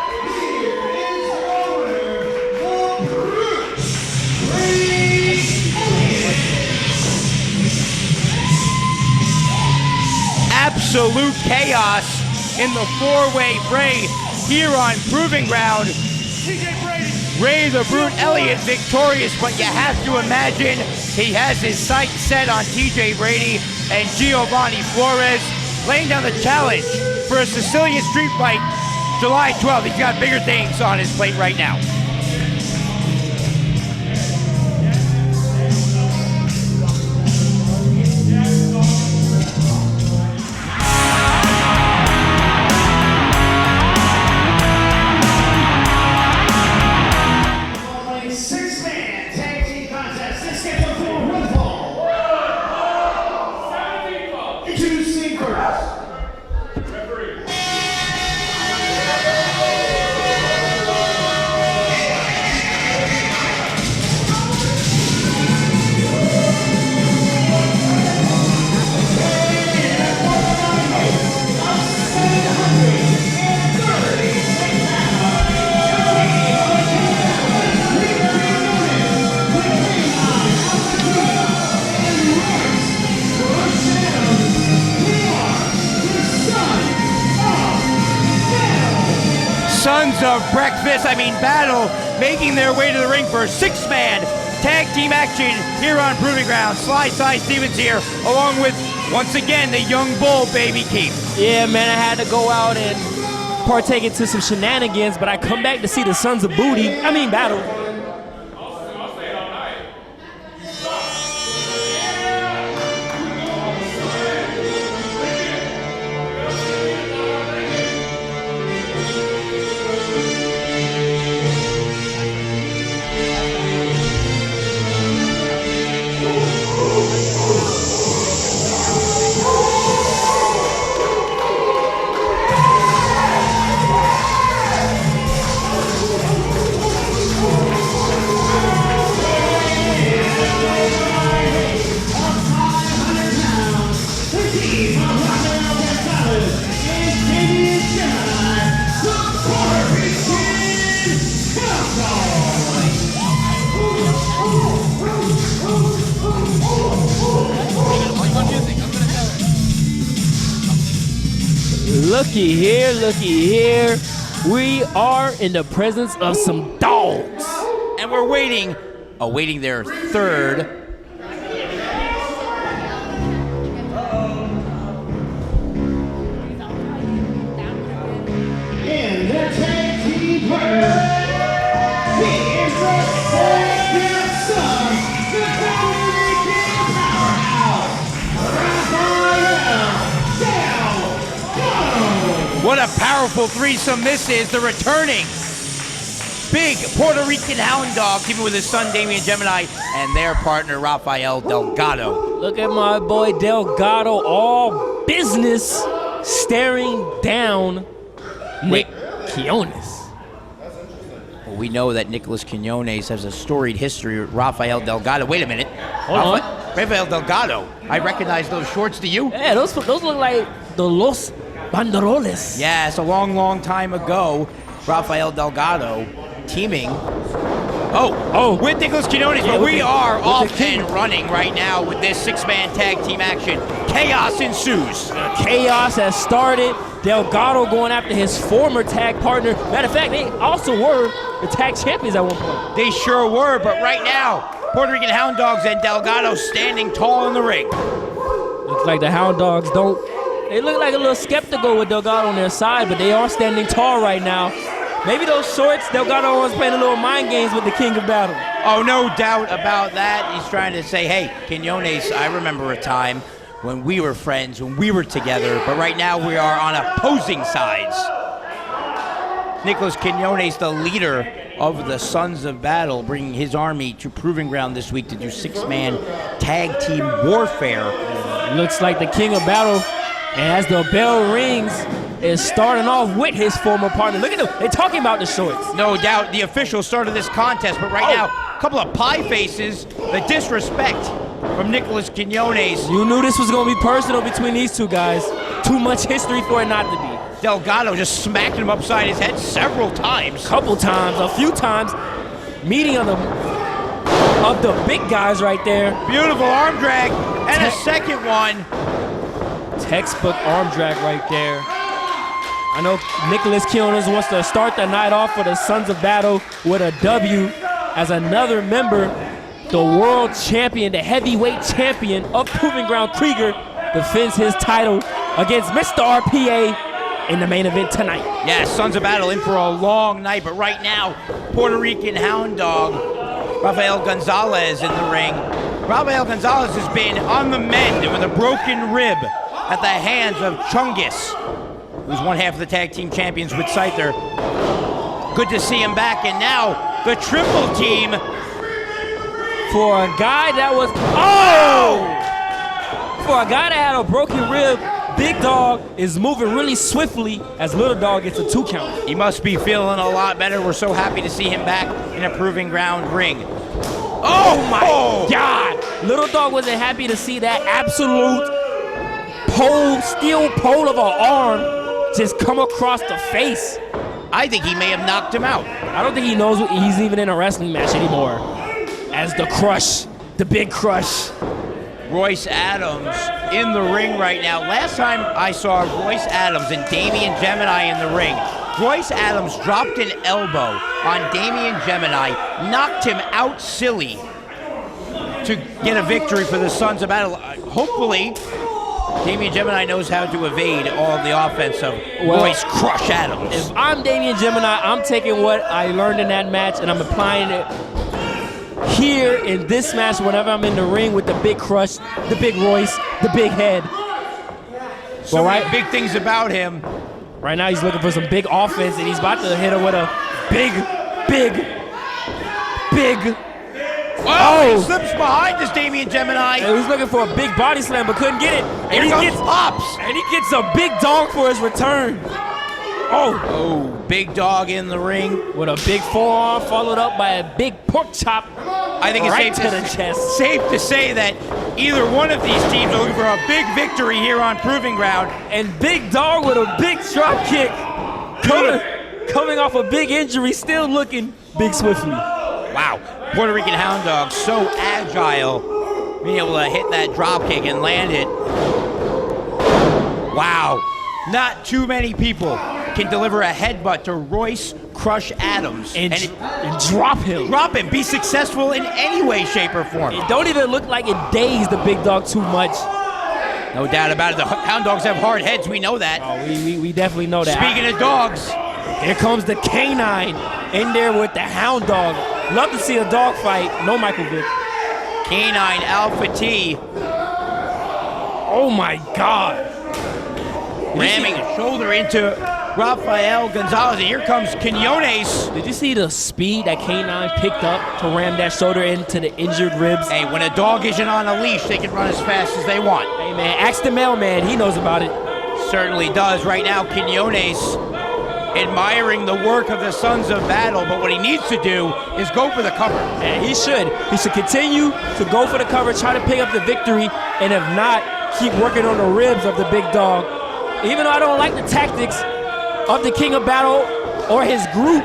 Absolute chaos in the four-way fray here on Proving Ground. Ray the Brute Elliot victorious, but you have to imagine he has his sights set on TJ Brady and Giovanni Flores, laying down the challenge for a Sicilian street fight July 12th. He's got bigger things on his plate right now. Six-man tag team contest. Let's get the floor. One fall. Two sinkers. Sons of Battle, making their way to the ring for a six-man tag team action here on Proving Ground. Slide Stevens here, along with, once again, the young bull, baby Keef. Yeah, man, I had to go out and partake into some shenanigans, but I come back to see the Sons of Battle. Looky here. We are in the presence of some dogs. And we're awaiting their third. In the tag team partner, he is the second son, the Puertorican powerhouse, Rafael. What a powerful threesome this is. The returning big Puerto Rican hound dog, teaming with his son Damian Gemini and their partner Rafael Delgado. Look at my boy Delgado, all business, staring down Nick Quinones. Well, we know that Nicholas Quinones has a storied history with Rafael Delgado. Wait a minute. Hold on. Rafael Delgado. I recognize those shorts. Do you? Yeah, those look like the Los Banderoles. Yes, a long time ago, Rafael Delgado teaming. With Nicholas Quinones, but we are off and running right now with this six-man tag team action. Chaos ensues. Chaos has started. Delgado going after his former tag partner. Matter of fact, they also were the tag champions at one point. They sure were, but right now, Puerto Rican Hound Dogs and Delgado standing tall in the ring. Looks like the Hound Dogs they look like a little skeptical with Delgado on their side, but they are standing tall right now. Maybe those shorts, Delgado was playing a little mind games with the King of Battle. Oh, no doubt about that. He's trying to say, hey, Quinones, I remember a time when we were friends, when we were together, but right now we are on opposing sides. Nicholas Quinones, the leader of the Sons of Battle, bringing his army to Proving Ground this week to do six-man tag team warfare. Looks like the King of Battle, and as the bell rings, is starting off with his former partner. Look at them. They're talking about the shorts. No doubt the official started this contest, but right now, a couple of pie faces, the disrespect from Nicholas Quinones. You knew this was going to be personal between these two guys. Too much history for it not to be. Delgado just smacked him upside his head several times. Couple times, a few times. Meeting of the big guys right there. Beautiful arm drag, and a second one. Textbook arm drag right there. I know Nicholas Quinones wants to start the night off for the Sons of Battle with a W as another member, the world champion, the heavyweight champion of Proving Ground Krieger, defends his title against Mr. RPA in the main event tonight. Yeah, Sons of Battle in for a long night, but right now, Puertorican Hound Dog, Rafael Gonzalez in the ring. Rafael Gonzalez has been on the mend with a broken rib at the hands of Chungus, who's one half of the tag team champions with Scyther. Good to see him back, and now the triple team. For a guy that was, oh! For a guy that had a broken rib, Big Dog is moving really swiftly as Little Dog gets a 2 count. He must be feeling a lot better. We're so happy to see him back in a Proving Ground ring. Oh my God! Little Dog wasn't happy to see that absolute steel pole of an arm just come across the face. I think he may have knocked him out. I don't think he knows he's even in a wrestling match anymore. As the Crush, the Big Crush. Royce Adams in the ring right now. Last time I saw Royce Adams and Damian Gemini in the ring, Royce Adams dropped an elbow on Damian Gemini, knocked him out silly to get a victory for the Sons of Battle. Hopefully, Damian Gemini knows how to evade all of the offense of Royce Crush Adams. If I'm Damian Gemini, I'm taking what I learned in that match and I'm applying it here in this match whenever I'm in the ring with the Big Crush, the Big Royce, the Big Head. So many big things about him. Right now he's looking for some big offense and he's about to hit him with a big. Oh, he slips behind this Damian Gemini. And he's looking for a big body slam but couldn't get it. And he gets pops. And he gets a Big Dog for his return. Oh, Big Dog in the ring with a big forearm followed up by a big pork chop. I think it's right to the chest. Safe to say that either one of these teams are looking for a big victory here on Proving Ground. And Big Dog with a big drop kick, coming off a big injury, still looking big swiftly. Wow, Puertorican Hound Dog so agile, being able to hit that drop kick and land it. Wow, not too many people can deliver a headbutt to Royce Crush Adams and drop him. Drop him, be successful in any way, shape, or form. It don't even look like it dazed the Big Dog too much. No doubt about it. The Hound Dogs have hard heads, we know that. Oh, we definitely know that. Speaking of dogs, here comes the Canine in there with the Hound Dog. Love to see a dog fight. No Michael Vick. Canine Alpha T. Oh my God. Ramming a shoulder into Rafael Gonzalez, and here comes Quinones. Did you see the speed that Canine picked up to ram that shoulder into the injured ribs? Hey, when a dog isn't on a leash, they can run as fast as they want. Hey man, ask the mailman, he knows about it. Certainly does. Right now, Quinones admiring the work of the Sons of Battle, but what he needs to do is go for the cover. And he should. He should continue to go for the cover, try to pick up the victory, and if not, keep working on the ribs of the Big Dog. Even though I don't like the tactics of the King of Battle or his group.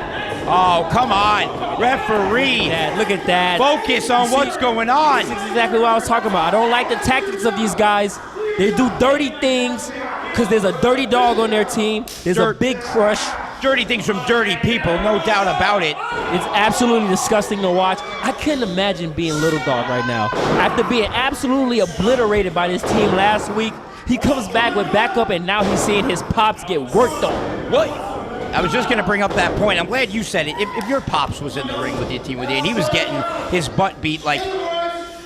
Oh, come on. Referee. Yeah, look at that. Focus on what's going on. This is exactly what I was talking about. I don't like the tactics of these guys. They do dirty things because there's a dirty dog on their team. There's a Big Crush. Dirty things from dirty people, no doubt about it. It's absolutely disgusting to watch. I couldn't imagine being Little Dog right now. After being absolutely obliterated by this team last week, he comes back with backup, and now he's seeing his pops get worked on. What? I was just going to bring up that point. I'm glad you said it. If your pops was in the ring with your team with you, and he was getting his butt beat like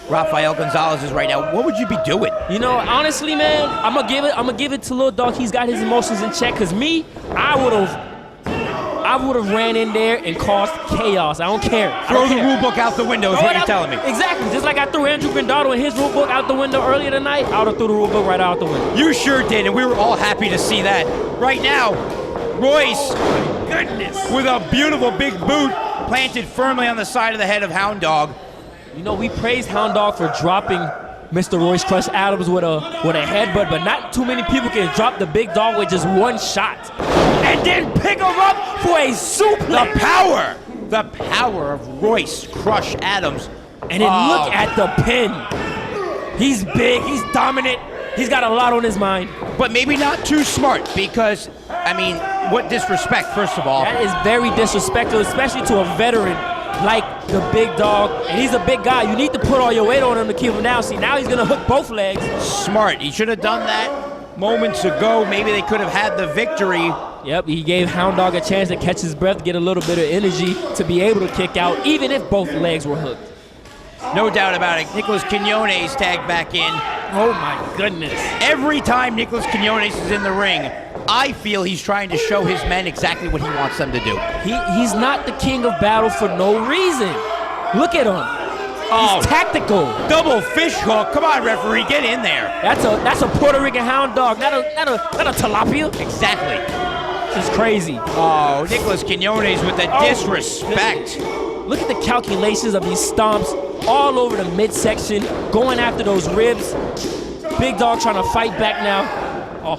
Rafael Gonzalez is right now, what would you be doing? You know, honestly, man, I'm gonna give it to Little Dog. He's got his emotions in check. Cause me, I would have ran in there and caused chaos. I don't care. Throw the rule book out the window is what you're telling me. Exactly. Just like I threw Andrew Grandatto and his rule book out the window earlier tonight, I would have threw the rule book right out the window. You sure did, and we were all happy to see that. Right now, Royce, with a beautiful big boot planted firmly on the side of the head of Hound Dog. You know, we praised Hound Dog for dropping Mr. Royce Crush Adams with a headbutt, but not too many people can drop the Big Dog with just one shot. And then pick him up for a suplex. The power of Royce Crush Adams. And then look at the pin. He's big, he's dominant. He's got a lot on his mind. But maybe not too smart because, I mean, what disrespect, first of all. That is very disrespectful, especially to a veteran like the big dog. And he's a big guy. You need to put all your weight on him to keep him down. See, now he's going to hook both legs. Smart. He should have done that moments ago. Maybe they could have had the victory. Yep, he gave Hound Dog a chance to catch his breath, get a little bit of energy to be able to kick out, even if both legs were hooked. No doubt about it. Nicholas Quinones tagged back in. Oh my goodness. Every time Nicholas Quinones is in the ring, I feel he's trying to show his men exactly what he wants them to do. He's not the king of battle for no reason. Look at him. He's tactical. Double fish hook. Come on, referee, get in there. That's a Puertorican Hound Dog, not a tilapia. Exactly. This is crazy. Oh, Nicholas Quinones with the disrespect. Look at the calculations of these stomps all over the midsection, going after those ribs. Big dog trying to fight back now. Oh,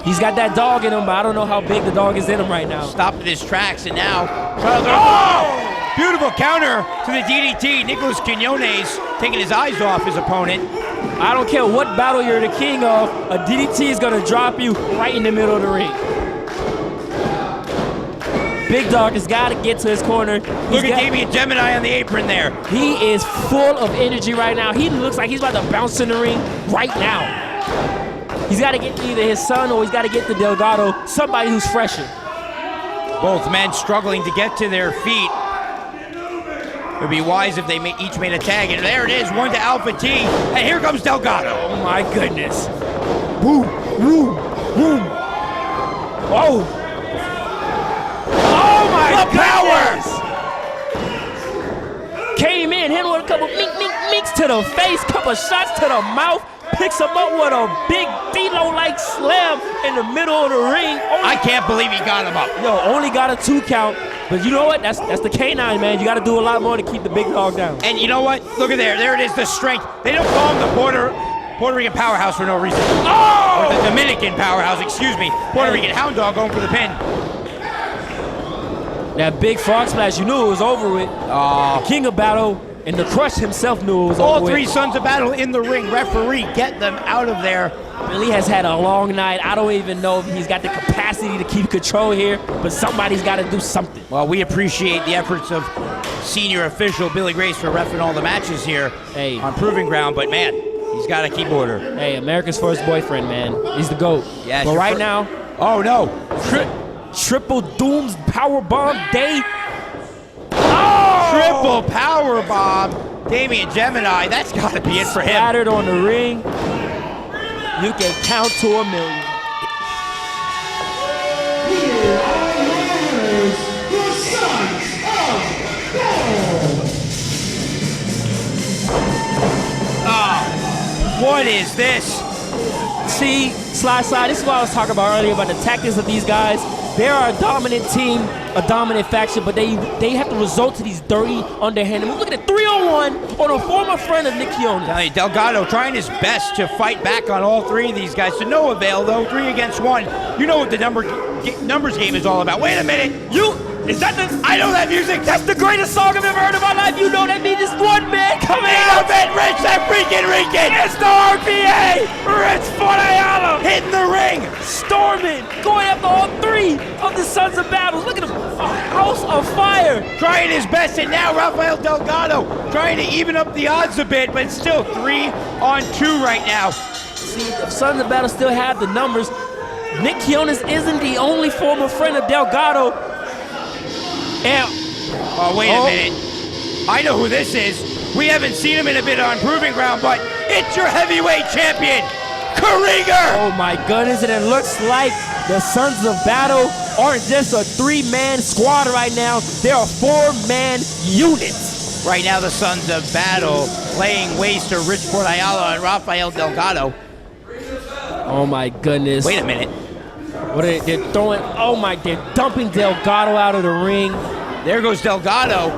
he's got that dog in him, but I don't know how big the dog is in him right now. Stopped at his tracks and now. Oh! Beautiful counter to the DDT. Nicholas Quinones taking his eyes off his opponent. I don't care what battle you're the king of, a DDT is gonna drop you right in the middle of the ring. Big dog has got to get to his corner. Look at Damian Gemini on the apron there. He is full of energy right now. He looks like he's about to bounce in the ring right now. He's got to get either his son or he's got to get the Delgado, somebody who's fresher. Both men struggling to get to their feet. It would be wise if they each made a tag. And there it is, one to Alpha T. And here comes Delgado. Oh my goodness. Boom, boom, boom. Oh. Oh my goodness! Came in, hit him with a couple meeks to the face, couple shots to the mouth, picks him up with a big D-Lo-like slam in the middle of the ring. I can't believe he got him up. Yo, only got a 2 count, but you know what? That's the K9, man. You got to do a lot more to keep the big dog down. And you know what? Look at there it is, the strength. They don't call him the Puerto Rican powerhouse for no reason. Oh! Or the Dominican powerhouse, excuse me. Puerto Rican Hound Dog going for the pin. That big frog splash, you knew it was over with. The King of Battle and the Crush himself knew it was over with. All three Sons of Battle in the ring. Referee, get them out of there. Billy has had a long night. I don't even know if he's got the capacity to keep control here, but somebody's got to do something. Well, we appreciate the efforts of senior official Billy Grace for reffing all the matches here on Proving Ground, but man, he's got to keep order. Hey, America's first boyfriend, man. He's the GOAT. Yeah, but right now, oh no. Triple Dooms Power Bomb Day. Oh! Triple Power Bomb. Damian Gemini, that's got to be it for him. Splattered on the ring. You can count to 1 million. Here are winners, the Sons of Battle. Oh, what is this? See, Slide, this is what I was talking about earlier about the tactics of these guys. They are a dominant team, a dominant faction, but they have to resort to these dirty, underhanded moves. Look at it, 3-on-1 on a former friend of Nick Quinones. Delgado trying his best to fight back on all three of these guys. To no avail, though. 3 against 1. You know what the numbers game is all about. Wait a minute. Is that the... I know that music. That's the greatest song I've ever heard in my life. You know that means this one man coming out. Rich, that freaking Rican. It's the RPA. Rich Port Ayala hitting the ring. Storming, going after all 3 of the Sons of Battles. Look at him, a house of fire. Trying his best, and now Rafael Delgado trying to even up the odds a bit, but still 3-on-2 right now. See, the Sons of Battle still have the numbers. Nick Quinones isn't the only former friend of Delgado. Wait a minute. I know who this is. We haven't seen him in a bit on Proving Ground, but it's your heavyweight champion, Krieger! Oh my goodness, and it looks like the Sons of Battle aren't just a 3-man squad right now. They are 4-man units. Right now, the Sons of Battle laying waste to Rich Port Ayala and Rafael Delgado. Oh my goodness. Wait a minute. What are they're throwing? Oh my, they're dumping Delgado out of the ring. There goes Delgado.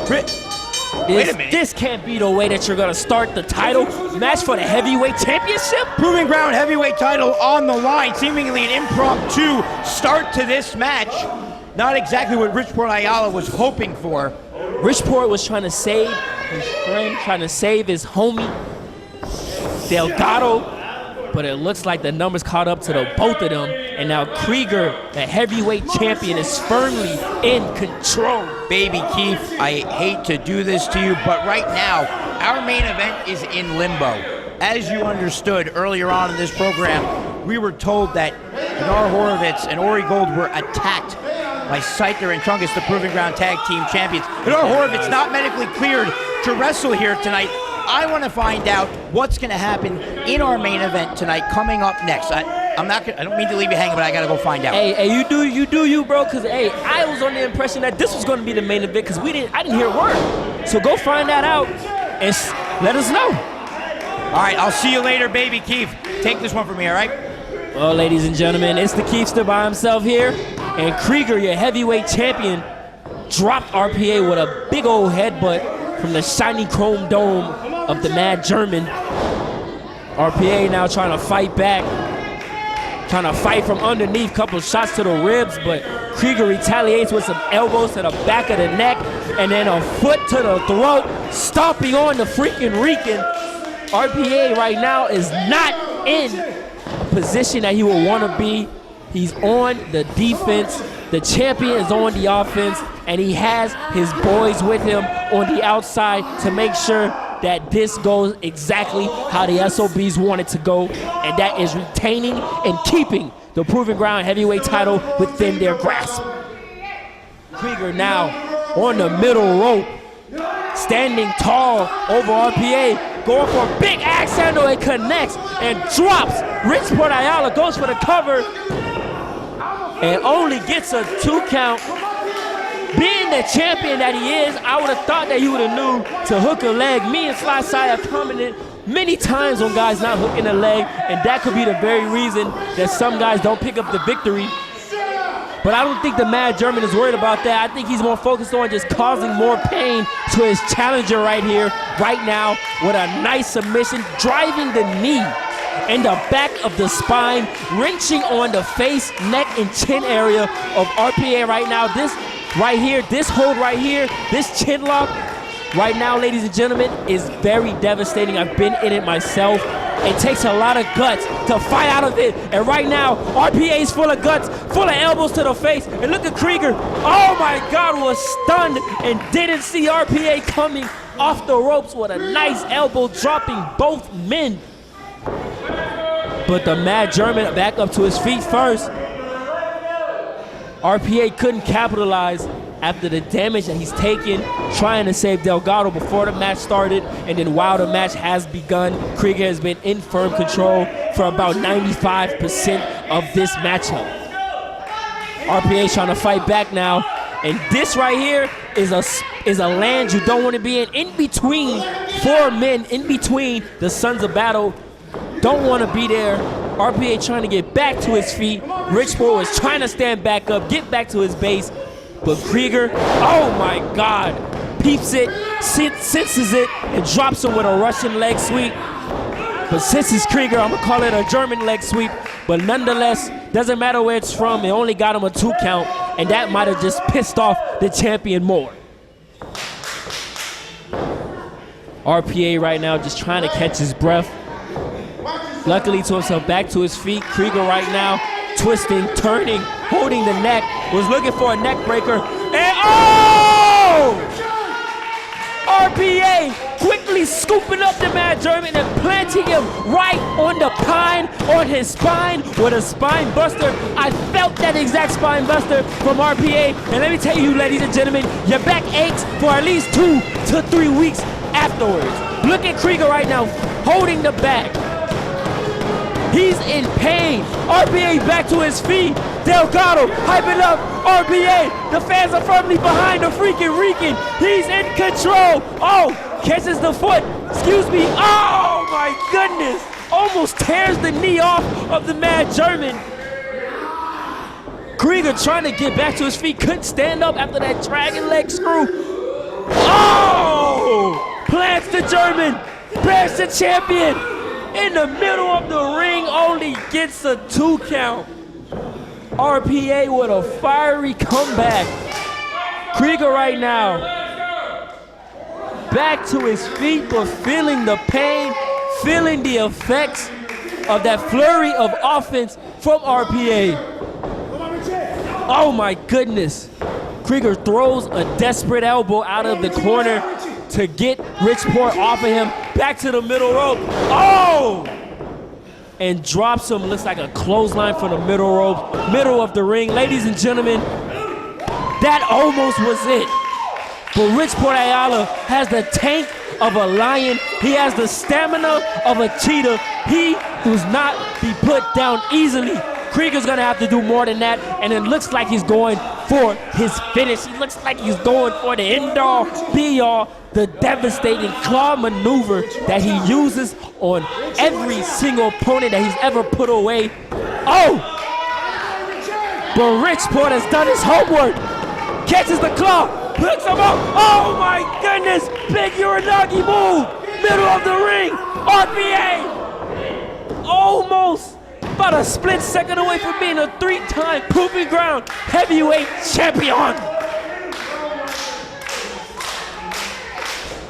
Wait a minute. This can't be the way that you're gonna start the title match for the heavyweight championship. Proving Ground heavyweight title on the line. Seemingly an impromptu start to this match. Not exactly what Rich Port Ayala was hoping for. Rich Port was trying to save his friend, trying to save his homie. Delgado, but it looks like the numbers caught up to the both of them. And now Krieger, the heavyweight champion, is firmly in control. Baby Keef, I hate to do this to you, but right now, our main event is in limbo. As you understood earlier on in this program, we were told that Bernard Horowitz and Ori Gold were attacked by Scyther and Trunkus, the Proving Ground Tag Team Champions. Bernard Horowitz not medically cleared to wrestle here tonight. I want to find out what's going to happen in our main event tonight coming up next. I don't mean to leave you hanging, but I got to go find out. Hey, you do you, bro, because, hey, I was on the impression that this was going to be the main event because I didn't hear a word. So go find that out and let us know. All right, I'll see you later, baby Keef. Take this one from me, all right? Well, ladies and gentlemen, it's the Keefster by himself here, and Krieger, your heavyweight champion, dropped RPA with a big old headbutt from the shiny chrome dome of the Mad German. RPA now trying to fight back, trying to fight from underneath, couple shots to the ribs, but Krieger retaliates with some elbows to the back of the neck, and then a foot to the throat, stomping on the freaking Rican. RPA right now is not in a position that he would want to be. He's on the defense. The champion is on the offense, and he has his boys with him on the outside to make sure that this goes exactly how the SOBs want it to go, and that is retaining and keeping the Proving Ground heavyweight title within their grasp. Krieger now on the middle rope, standing tall over RPA, going for a big axe handle, and connects and drops. Rich Port Ayala goes for the cover and only gets a 2 count. Being the champion that he is, I would have thought that he would have knew to hook a leg. Me and Sly Side have commented many times on guys not hooking a leg, and that could be the very reason that some guys don't pick up the victory. But I don't think the Mad German is worried about that. I think he's more focused on just causing more pain to his challenger right here, right now, with a nice submission, driving the knee in the back of the spine, wrenching on the face, neck, and chin area of RPA right now. This right here, this hold right here, this chin lock right now, ladies and gentlemen, is very devastating. I've been in it myself. It takes a lot of guts to fight out of it. And right now, RPA's full of guts, full of elbows to the face. And look at Krieger. Oh my God, was stunned and didn't see RPA coming off the ropes with a nice elbow, dropping both men. But the Mad German back up to his feet first. RPA couldn't capitalize after the damage that he's taken, trying to save Delgado before the match started, and then while the match has begun, Krieger has been in firm control for about 95% of this matchup. RPA trying to fight back now, and this right here is a land you don't want to be in between 4 men, in between the Sons of Battle. Don't want to be there. RPA trying to get back to his feet. Rich Port was trying to stand back up, get back to his base. But Krieger, oh my God, peeps it, senses it, and drops him with a Russian leg sweep. But since it's Krieger, I'm gonna call it a German leg sweep. But nonetheless, doesn't matter where it's from, it only got him a 2 count, and that might have just pissed off the champion more. RPA right now just trying to catch his breath. Luckily to himself, back to his feet. Krieger right now, twisting, turning, holding the neck, was looking for a neck breaker, and oh! RPA quickly scooping up the Mad German and planting him right on the pine, on his spine with a spine buster. I felt that exact spine buster from RPA, and let me tell you, ladies and gentlemen, your back aches for at least 2 to 3 weeks afterwards. Look at Krieger right now, holding the back. He's in pain. RPA back to his feet. Delgado hyping up RPA. The fans are firmly behind the freaking Rican. He's in control. Oh, catches the foot. Excuse me. Oh my goodness. Almost tears the knee off of the Mad German. Krieger trying to get back to his feet. Couldn't stand up after that dragon leg screw. Oh! Plants the German. Bears the champion. In the middle of the ring, only gets a 2 count. RPA with a fiery comeback. Krieger right now, back to his feet, but feeling the pain, feeling the effects of that flurry of offense from RPA. Oh my goodness. Krieger throws a desperate elbow out of the corner to get Rich Port off of him. Back to the middle rope. Oh! And drops him. Looks like a clothesline from the middle rope. Middle of the ring. Ladies and gentlemen, that almost was it. But Rich Port Ayala has the tank of a lion. He has the stamina of a cheetah. He does not be put down easily. Krieger's gonna have to do more than that, and it looks like he's going for his finish. He looks like he's going for the end-all, be-all, the devastating claw maneuver that he uses on every single opponent that he's ever put away. Oh! But Rich Port has done his homework. Catches the claw, picks him up. Oh my goodness! Big Uranagi move! Middle of the ring! RPA! Almost! About a split second away from being a 3-time Proving Ground Heavyweight Champion.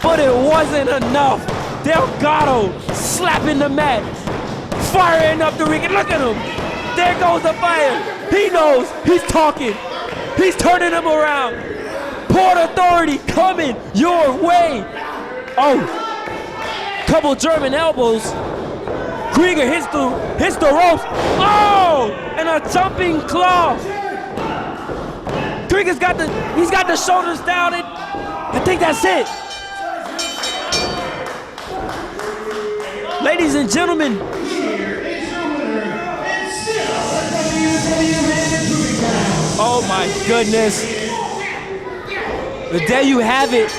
But it wasn't enough. Delgado slapping the mat, firing up the ring. And look at him. There goes the fire. He knows. He's talking. He's turning him around. Port Authority coming your way. Oh, couple German elbows. Krieger hits the ropes. Oh, and a jumping claw. Krieger's got the shoulders down, and I think that's it. Ladies and gentlemen, oh my goodness. There you have it.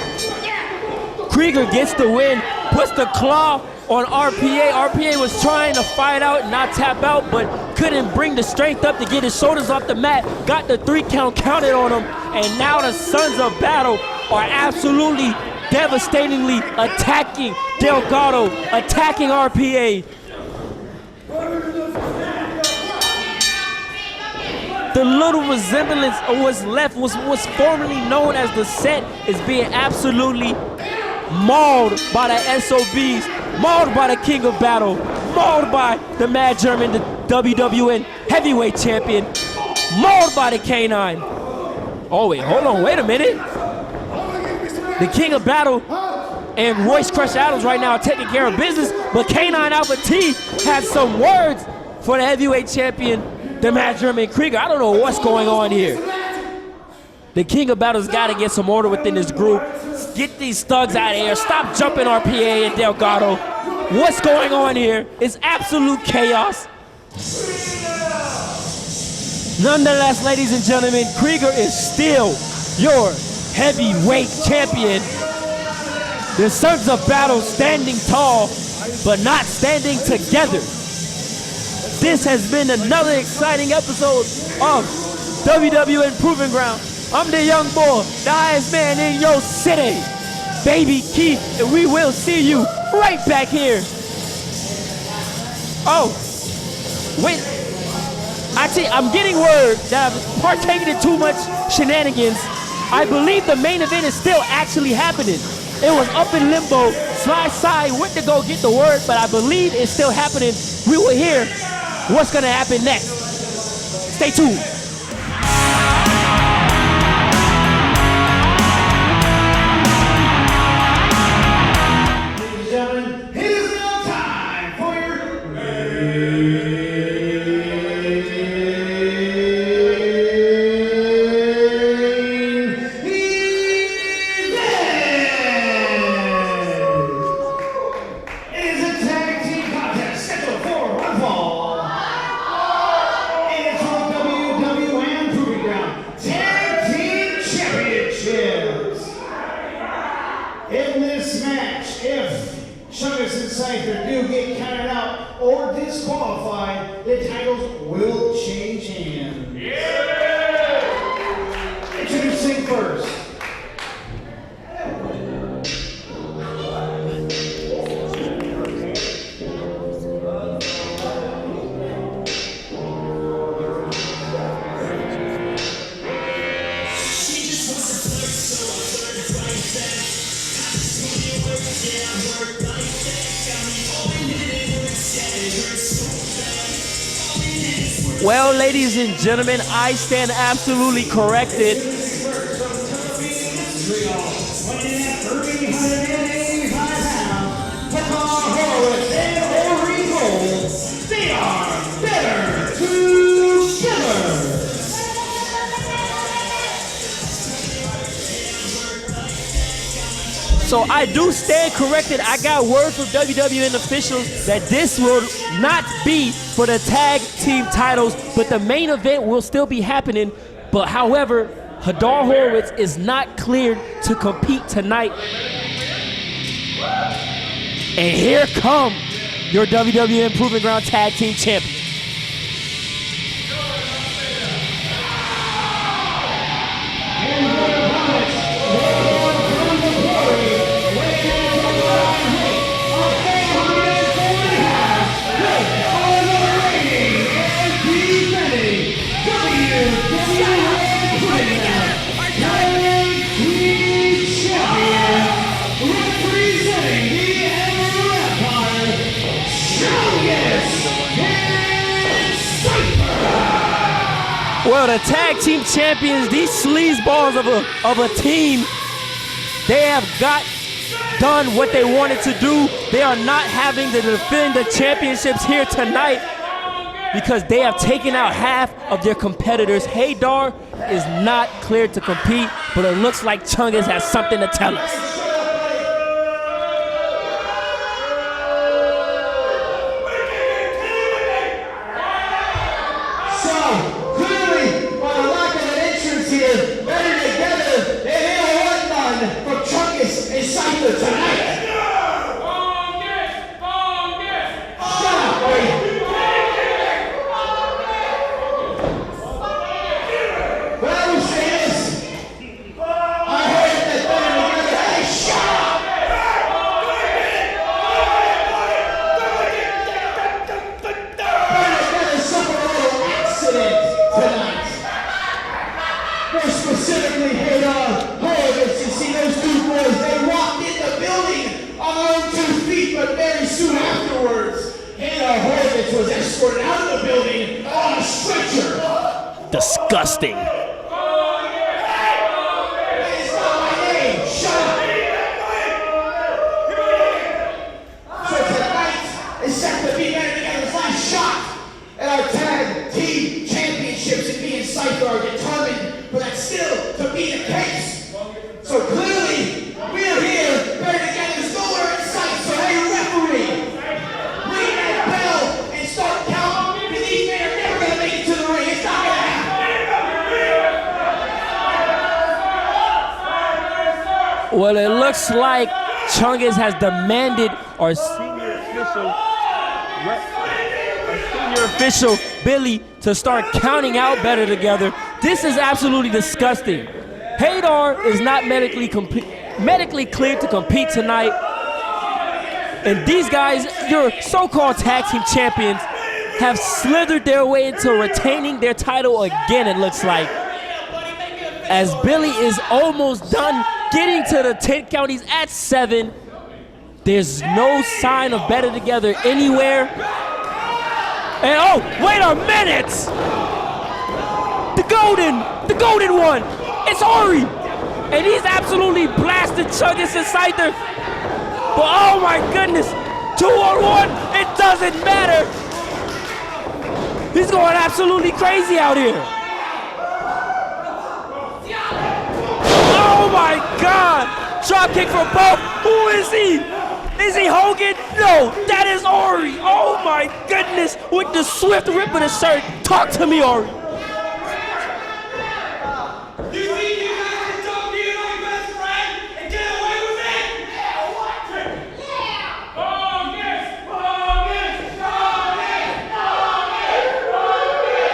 Krieger gets the win, puts the claw on RPA. RPA was trying to fight out and not tap out, but couldn't bring the strength up to get his shoulders off the mat. Got the 3 count counted on him, and now the Sons of Battle are absolutely devastatingly attacking Delgado, attacking RPA. The little resemblance of what's left was formerly known as the set is being absolutely mauled by the SOBs, mauled by the King of Battle, mauled by the Mad German, the WWN Heavyweight Champion, mauled by the K9. Oh wait, hold on, wait a minute. The King of Battle and Royce Crush Adams right now are taking care of business, but K9 Alpha T has some words for the Heavyweight Champion, the Mad German Krieger. I don't know what's going on here. The King of Battle's got to get some order within this group. Get these thugs out of here. Stop jumping RPA and Delgado. What's going on here? It's absolute chaos. Nonetheless, ladies and gentlemen, Krieger is still your heavyweight champion. The Sons of Battle standing tall, but not standing together. This has been another exciting episode of WWN Proving Ground. I'm the young boy, the highest man in your city, Baby Keef, and we will see you right back here. Oh, wait. Actually, I'm getting word that I've partaken in too much shenanigans. I believe the main event is still actually happening. It was up in limbo. Slide went to go get the word, but I believe it's still happening. We will hear what's gonna happen next. Stay tuned. Ladies and gentlemen, it is now time for your the titles will change hands. Yeah! Introducing first. Well, ladies and gentlemen, I stand absolutely corrected. They are better together. So I do stand corrected. I got word from WWN officials that this will not be for the tag team titles, but the main event will still be happening. But however, Hadar Horowitz is not cleared to compete tonight. And here come your WWN Proving Ground Tag Team Champions. Well, the tag team champions, these sleazeballs of a team, they have done what they wanted to do. They are not having to defend the championships here tonight because they have taken out half of their competitors. Hadar is not cleared to compete, but it looks like Chungus has something to tell us. Disgusting. So tonight is set to be better together's last shot at our tag team championships, and me and Cypher are determined for that still to be the case. So clearly, we're here, better together's nowhere in sight. So hey, referee, ring that bell and start counting, because these men are never gonna make it to the ring. It's not gonna happen. Well, it looks like Chungus has demanded our senior official Billy to start counting out better together. This is absolutely disgusting. Hadar is not medically cleared to compete tonight. And these guys, your so-called tag team champions, have slithered their way into retaining their title again, it looks like. As Billy is almost done getting to the 10 counties at 7. There's no sign of better together anywhere. And oh, wait a minute! The golden one! It's Ori! And he's absolutely blasted Chungus and Scyther. But oh my goodness, 2-on-1, it doesn't matter! He's going absolutely crazy out here. Oh my God! Drop kick for both. Who is he? Is he Hogan? No, that is Ori. Oh my goodness! With the swift rip of the shirt. Talk to me, Ori. You think you guys can talk to your own best friend and get away with it? Yeah, what? Yeah! Oh yes! Oh yes! Oh yes! Oh yes!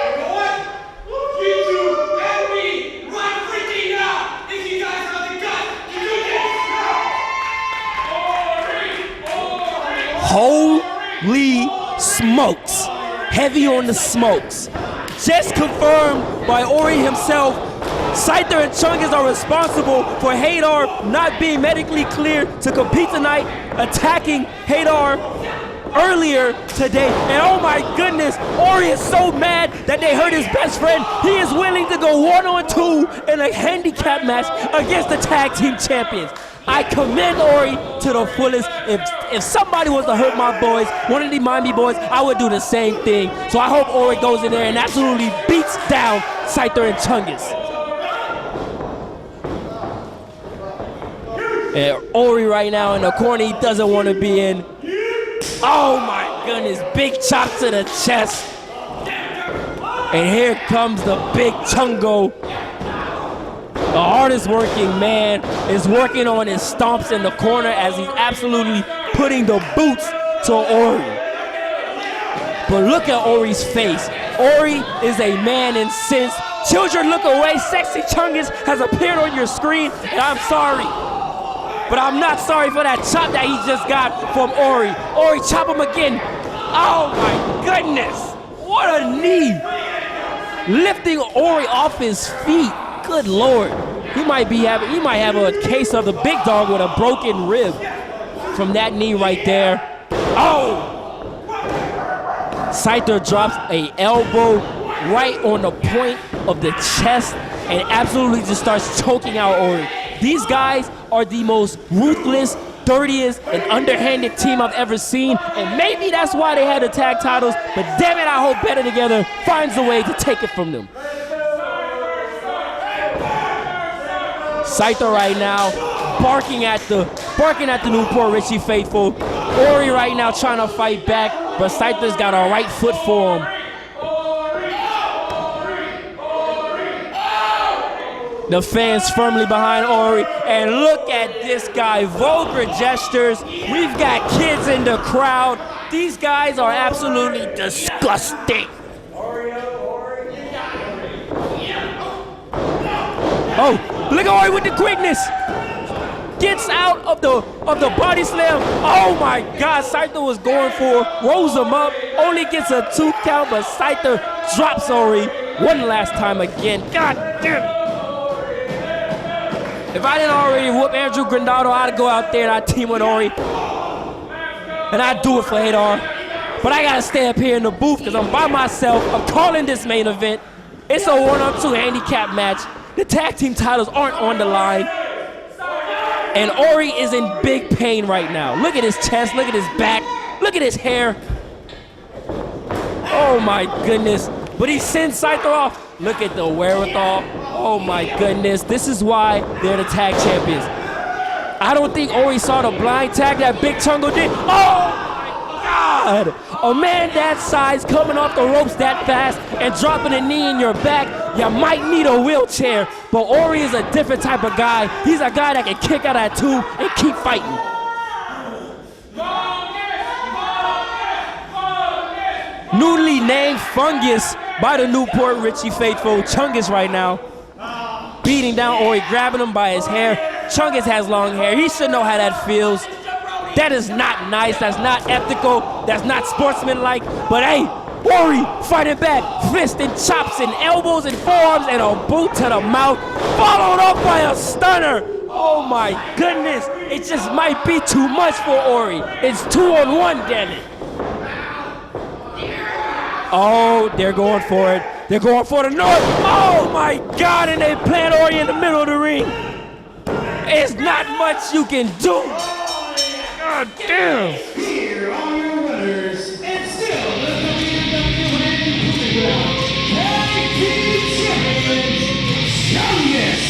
You know what? You two and me run freaking out if you guys have the guts to do this! Holy smokes. Heavy on the smokes. Just confirmed by Ori himself, Scyther and Chungus are responsible for Hadar not being medically cleared to compete tonight, attacking Hadar earlier today. And oh my goodness, Ori is so mad that they hurt his best friend. He is willing to go 1-on-2 in a handicap match against the tag team champions. I commend Ori to the fullest. If somebody was to hurt my boys, one of the Miami boys, I would do the same thing. So I hope Ori goes in there and absolutely beats down Scyther and Chungus. And Ori right now in the corner, he doesn't want to be in. Oh my goodness, big chop to the chest. And here comes the big Chungo. The hardest working man is working on his stomps in the corner as he's absolutely putting the boots to Ori. But look at Ori's face. Ori is a man incensed. Children look away. Sexy Chungus has appeared on your screen, and I'm sorry. But I'm not sorry for that chop that he just got from Ori. Ori, chop him again. Oh my goodness. What a knee. Lifting Ori off his feet. Good Lord. He might have a case of the big dog with a broken rib from that knee right there. Oh! Scyther drops a elbow right on the point of the chest and absolutely just starts choking out Ori. These guys are the most ruthless, dirtiest, and underhanded team I've ever seen, and maybe that's why they had the tag titles, but damn it, I hope Better Together finds a way to take it from them. Scyther right now barking at the new Port Richey faithful. Ori right now trying to fight back, but Scyther's got a right foot for him. The fans firmly behind Ori, and look at this guy, vulgar gestures. We've got kids in the crowd. These guys are absolutely disgusting. Oh, look at Ori with the quickness. Gets out of the body slam. Oh my God, Scyther was going for, rolls him up, only gets a 2 count, but Scyther drops Ori one last time again. God damn. If I didn't already whoop Andrew Grandatto, I'd go out there and I'd team with Ori. And I'd do it for Hadar. But I gotta stay up here in the booth because I'm by myself. I'm calling this main event. It's a 1-on-2 handicap match. The tag team titles aren't on the line. And Ori is in big pain right now. Look at his chest, look at his back, look at his hair. Oh my goodness. But he sends Scyther off. Look at the wherewithal. Oh my goodness. This is why they're the tag champions. I don't think Ori saw the blind tag that Big Chungo did. Oh my God. A man that size coming off the ropes that fast and dropping a knee in your back, you might need a wheelchair. But Ori is a different type of guy. He's a guy that can kick out at 2 and keep fighting. Newly named Fungus by the new Port Richey faithful, Chungus right now. Beating down Ori, grabbing him by his hair. Chungus has long hair. He should know how that feels. That is not nice. That's not ethical. That's not sportsmanlike. But hey, Ori fighting back. Fist and chops and elbows and forearms and a boot to the mouth. Followed up by a stunner. Oh my goodness. It just might be too much for Ori. It's 2-on-1, damn it. Oh, they're going for it. They're going for the north. Oh my God, and they plant Ori in the middle of the ring. It's not much you can do. God damn. Here are your winners, and still the WWN Proving Ground Tag Team Champions, Julez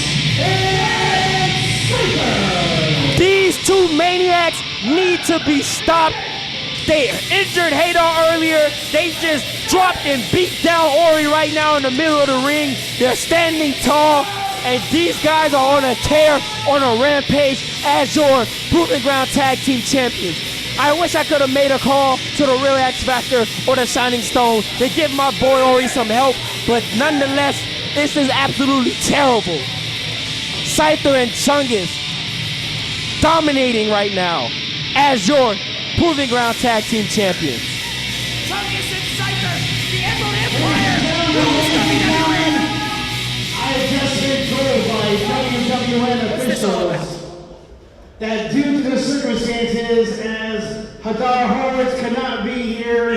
and Krieger. These two maniacs need to be stopped. They injured Hadar earlier. They just dropped and beat down Ori right now in the middle of the ring. They're standing tall, and these guys are on a tear, on a rampage as your Proving Ground Tag Team Champions. I wish I could have made a call to the Real X Factor or the Shining Stone to give my boy Ori some help, but nonetheless, this is absolutely terrible. Scyther and Chungus dominating right now as your Proving Ground Tag Team Champions. Chungus and Scyther, the Emerald Empire, who's coming to the ring? I have just been told by WWN officials that due to the circumstances as Hadar Horowitz could not be here.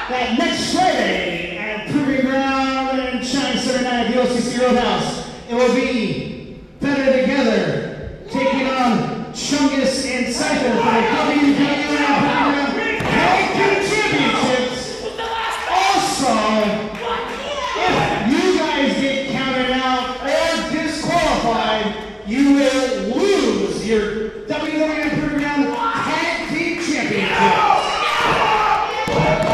That next Friday at Proving Ground and Training Center at the OCC Roadhouse, it will be Better Together, taking on Chungus and Cypher for the WWN Proving Ground Tag Team Championships. Also, if you guys get counted out or disqualified, you will lose your WWN Proving Ground Tag Team Championship.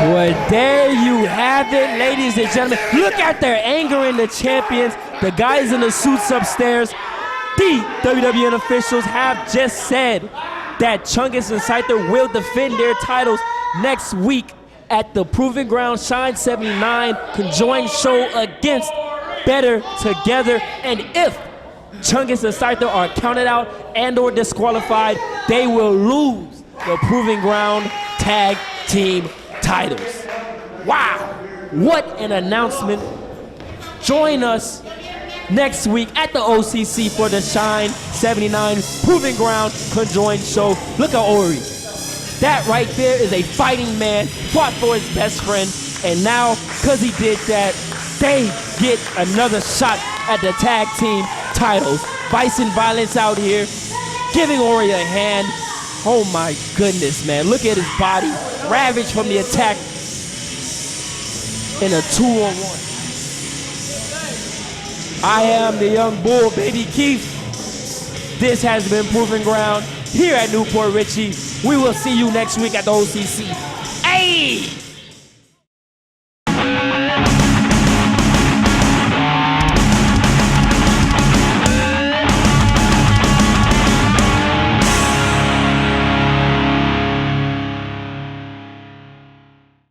Well, there you have it, ladies and gentlemen. Look at their anger in the champions. The guys in the suits upstairs. The WWN officials have just said that Chungus and Scyther will defend their titles next week at the Proving Ground Shine 79 conjoined show against Better Together. And if Chungus and Scyther are counted out and or disqualified, they will lose the Proving Ground Tag Team titles. Wow, what an announcement. Join us next week at the OCC for the Shine 79 Proving Ground conjoined show. Look at Ori. That right there is a fighting man, fought for his best friend, and now, because he did that, they get another shot at the tag team titles. Bison Violence out here, giving Ori a hand. Oh my goodness, man. Look at his body, ravaged from the attack in a 2-on-1. I am the young bull, baby Keef. This has been Proving Ground here at Port Richey. We will see you next week at the OCC. Hey!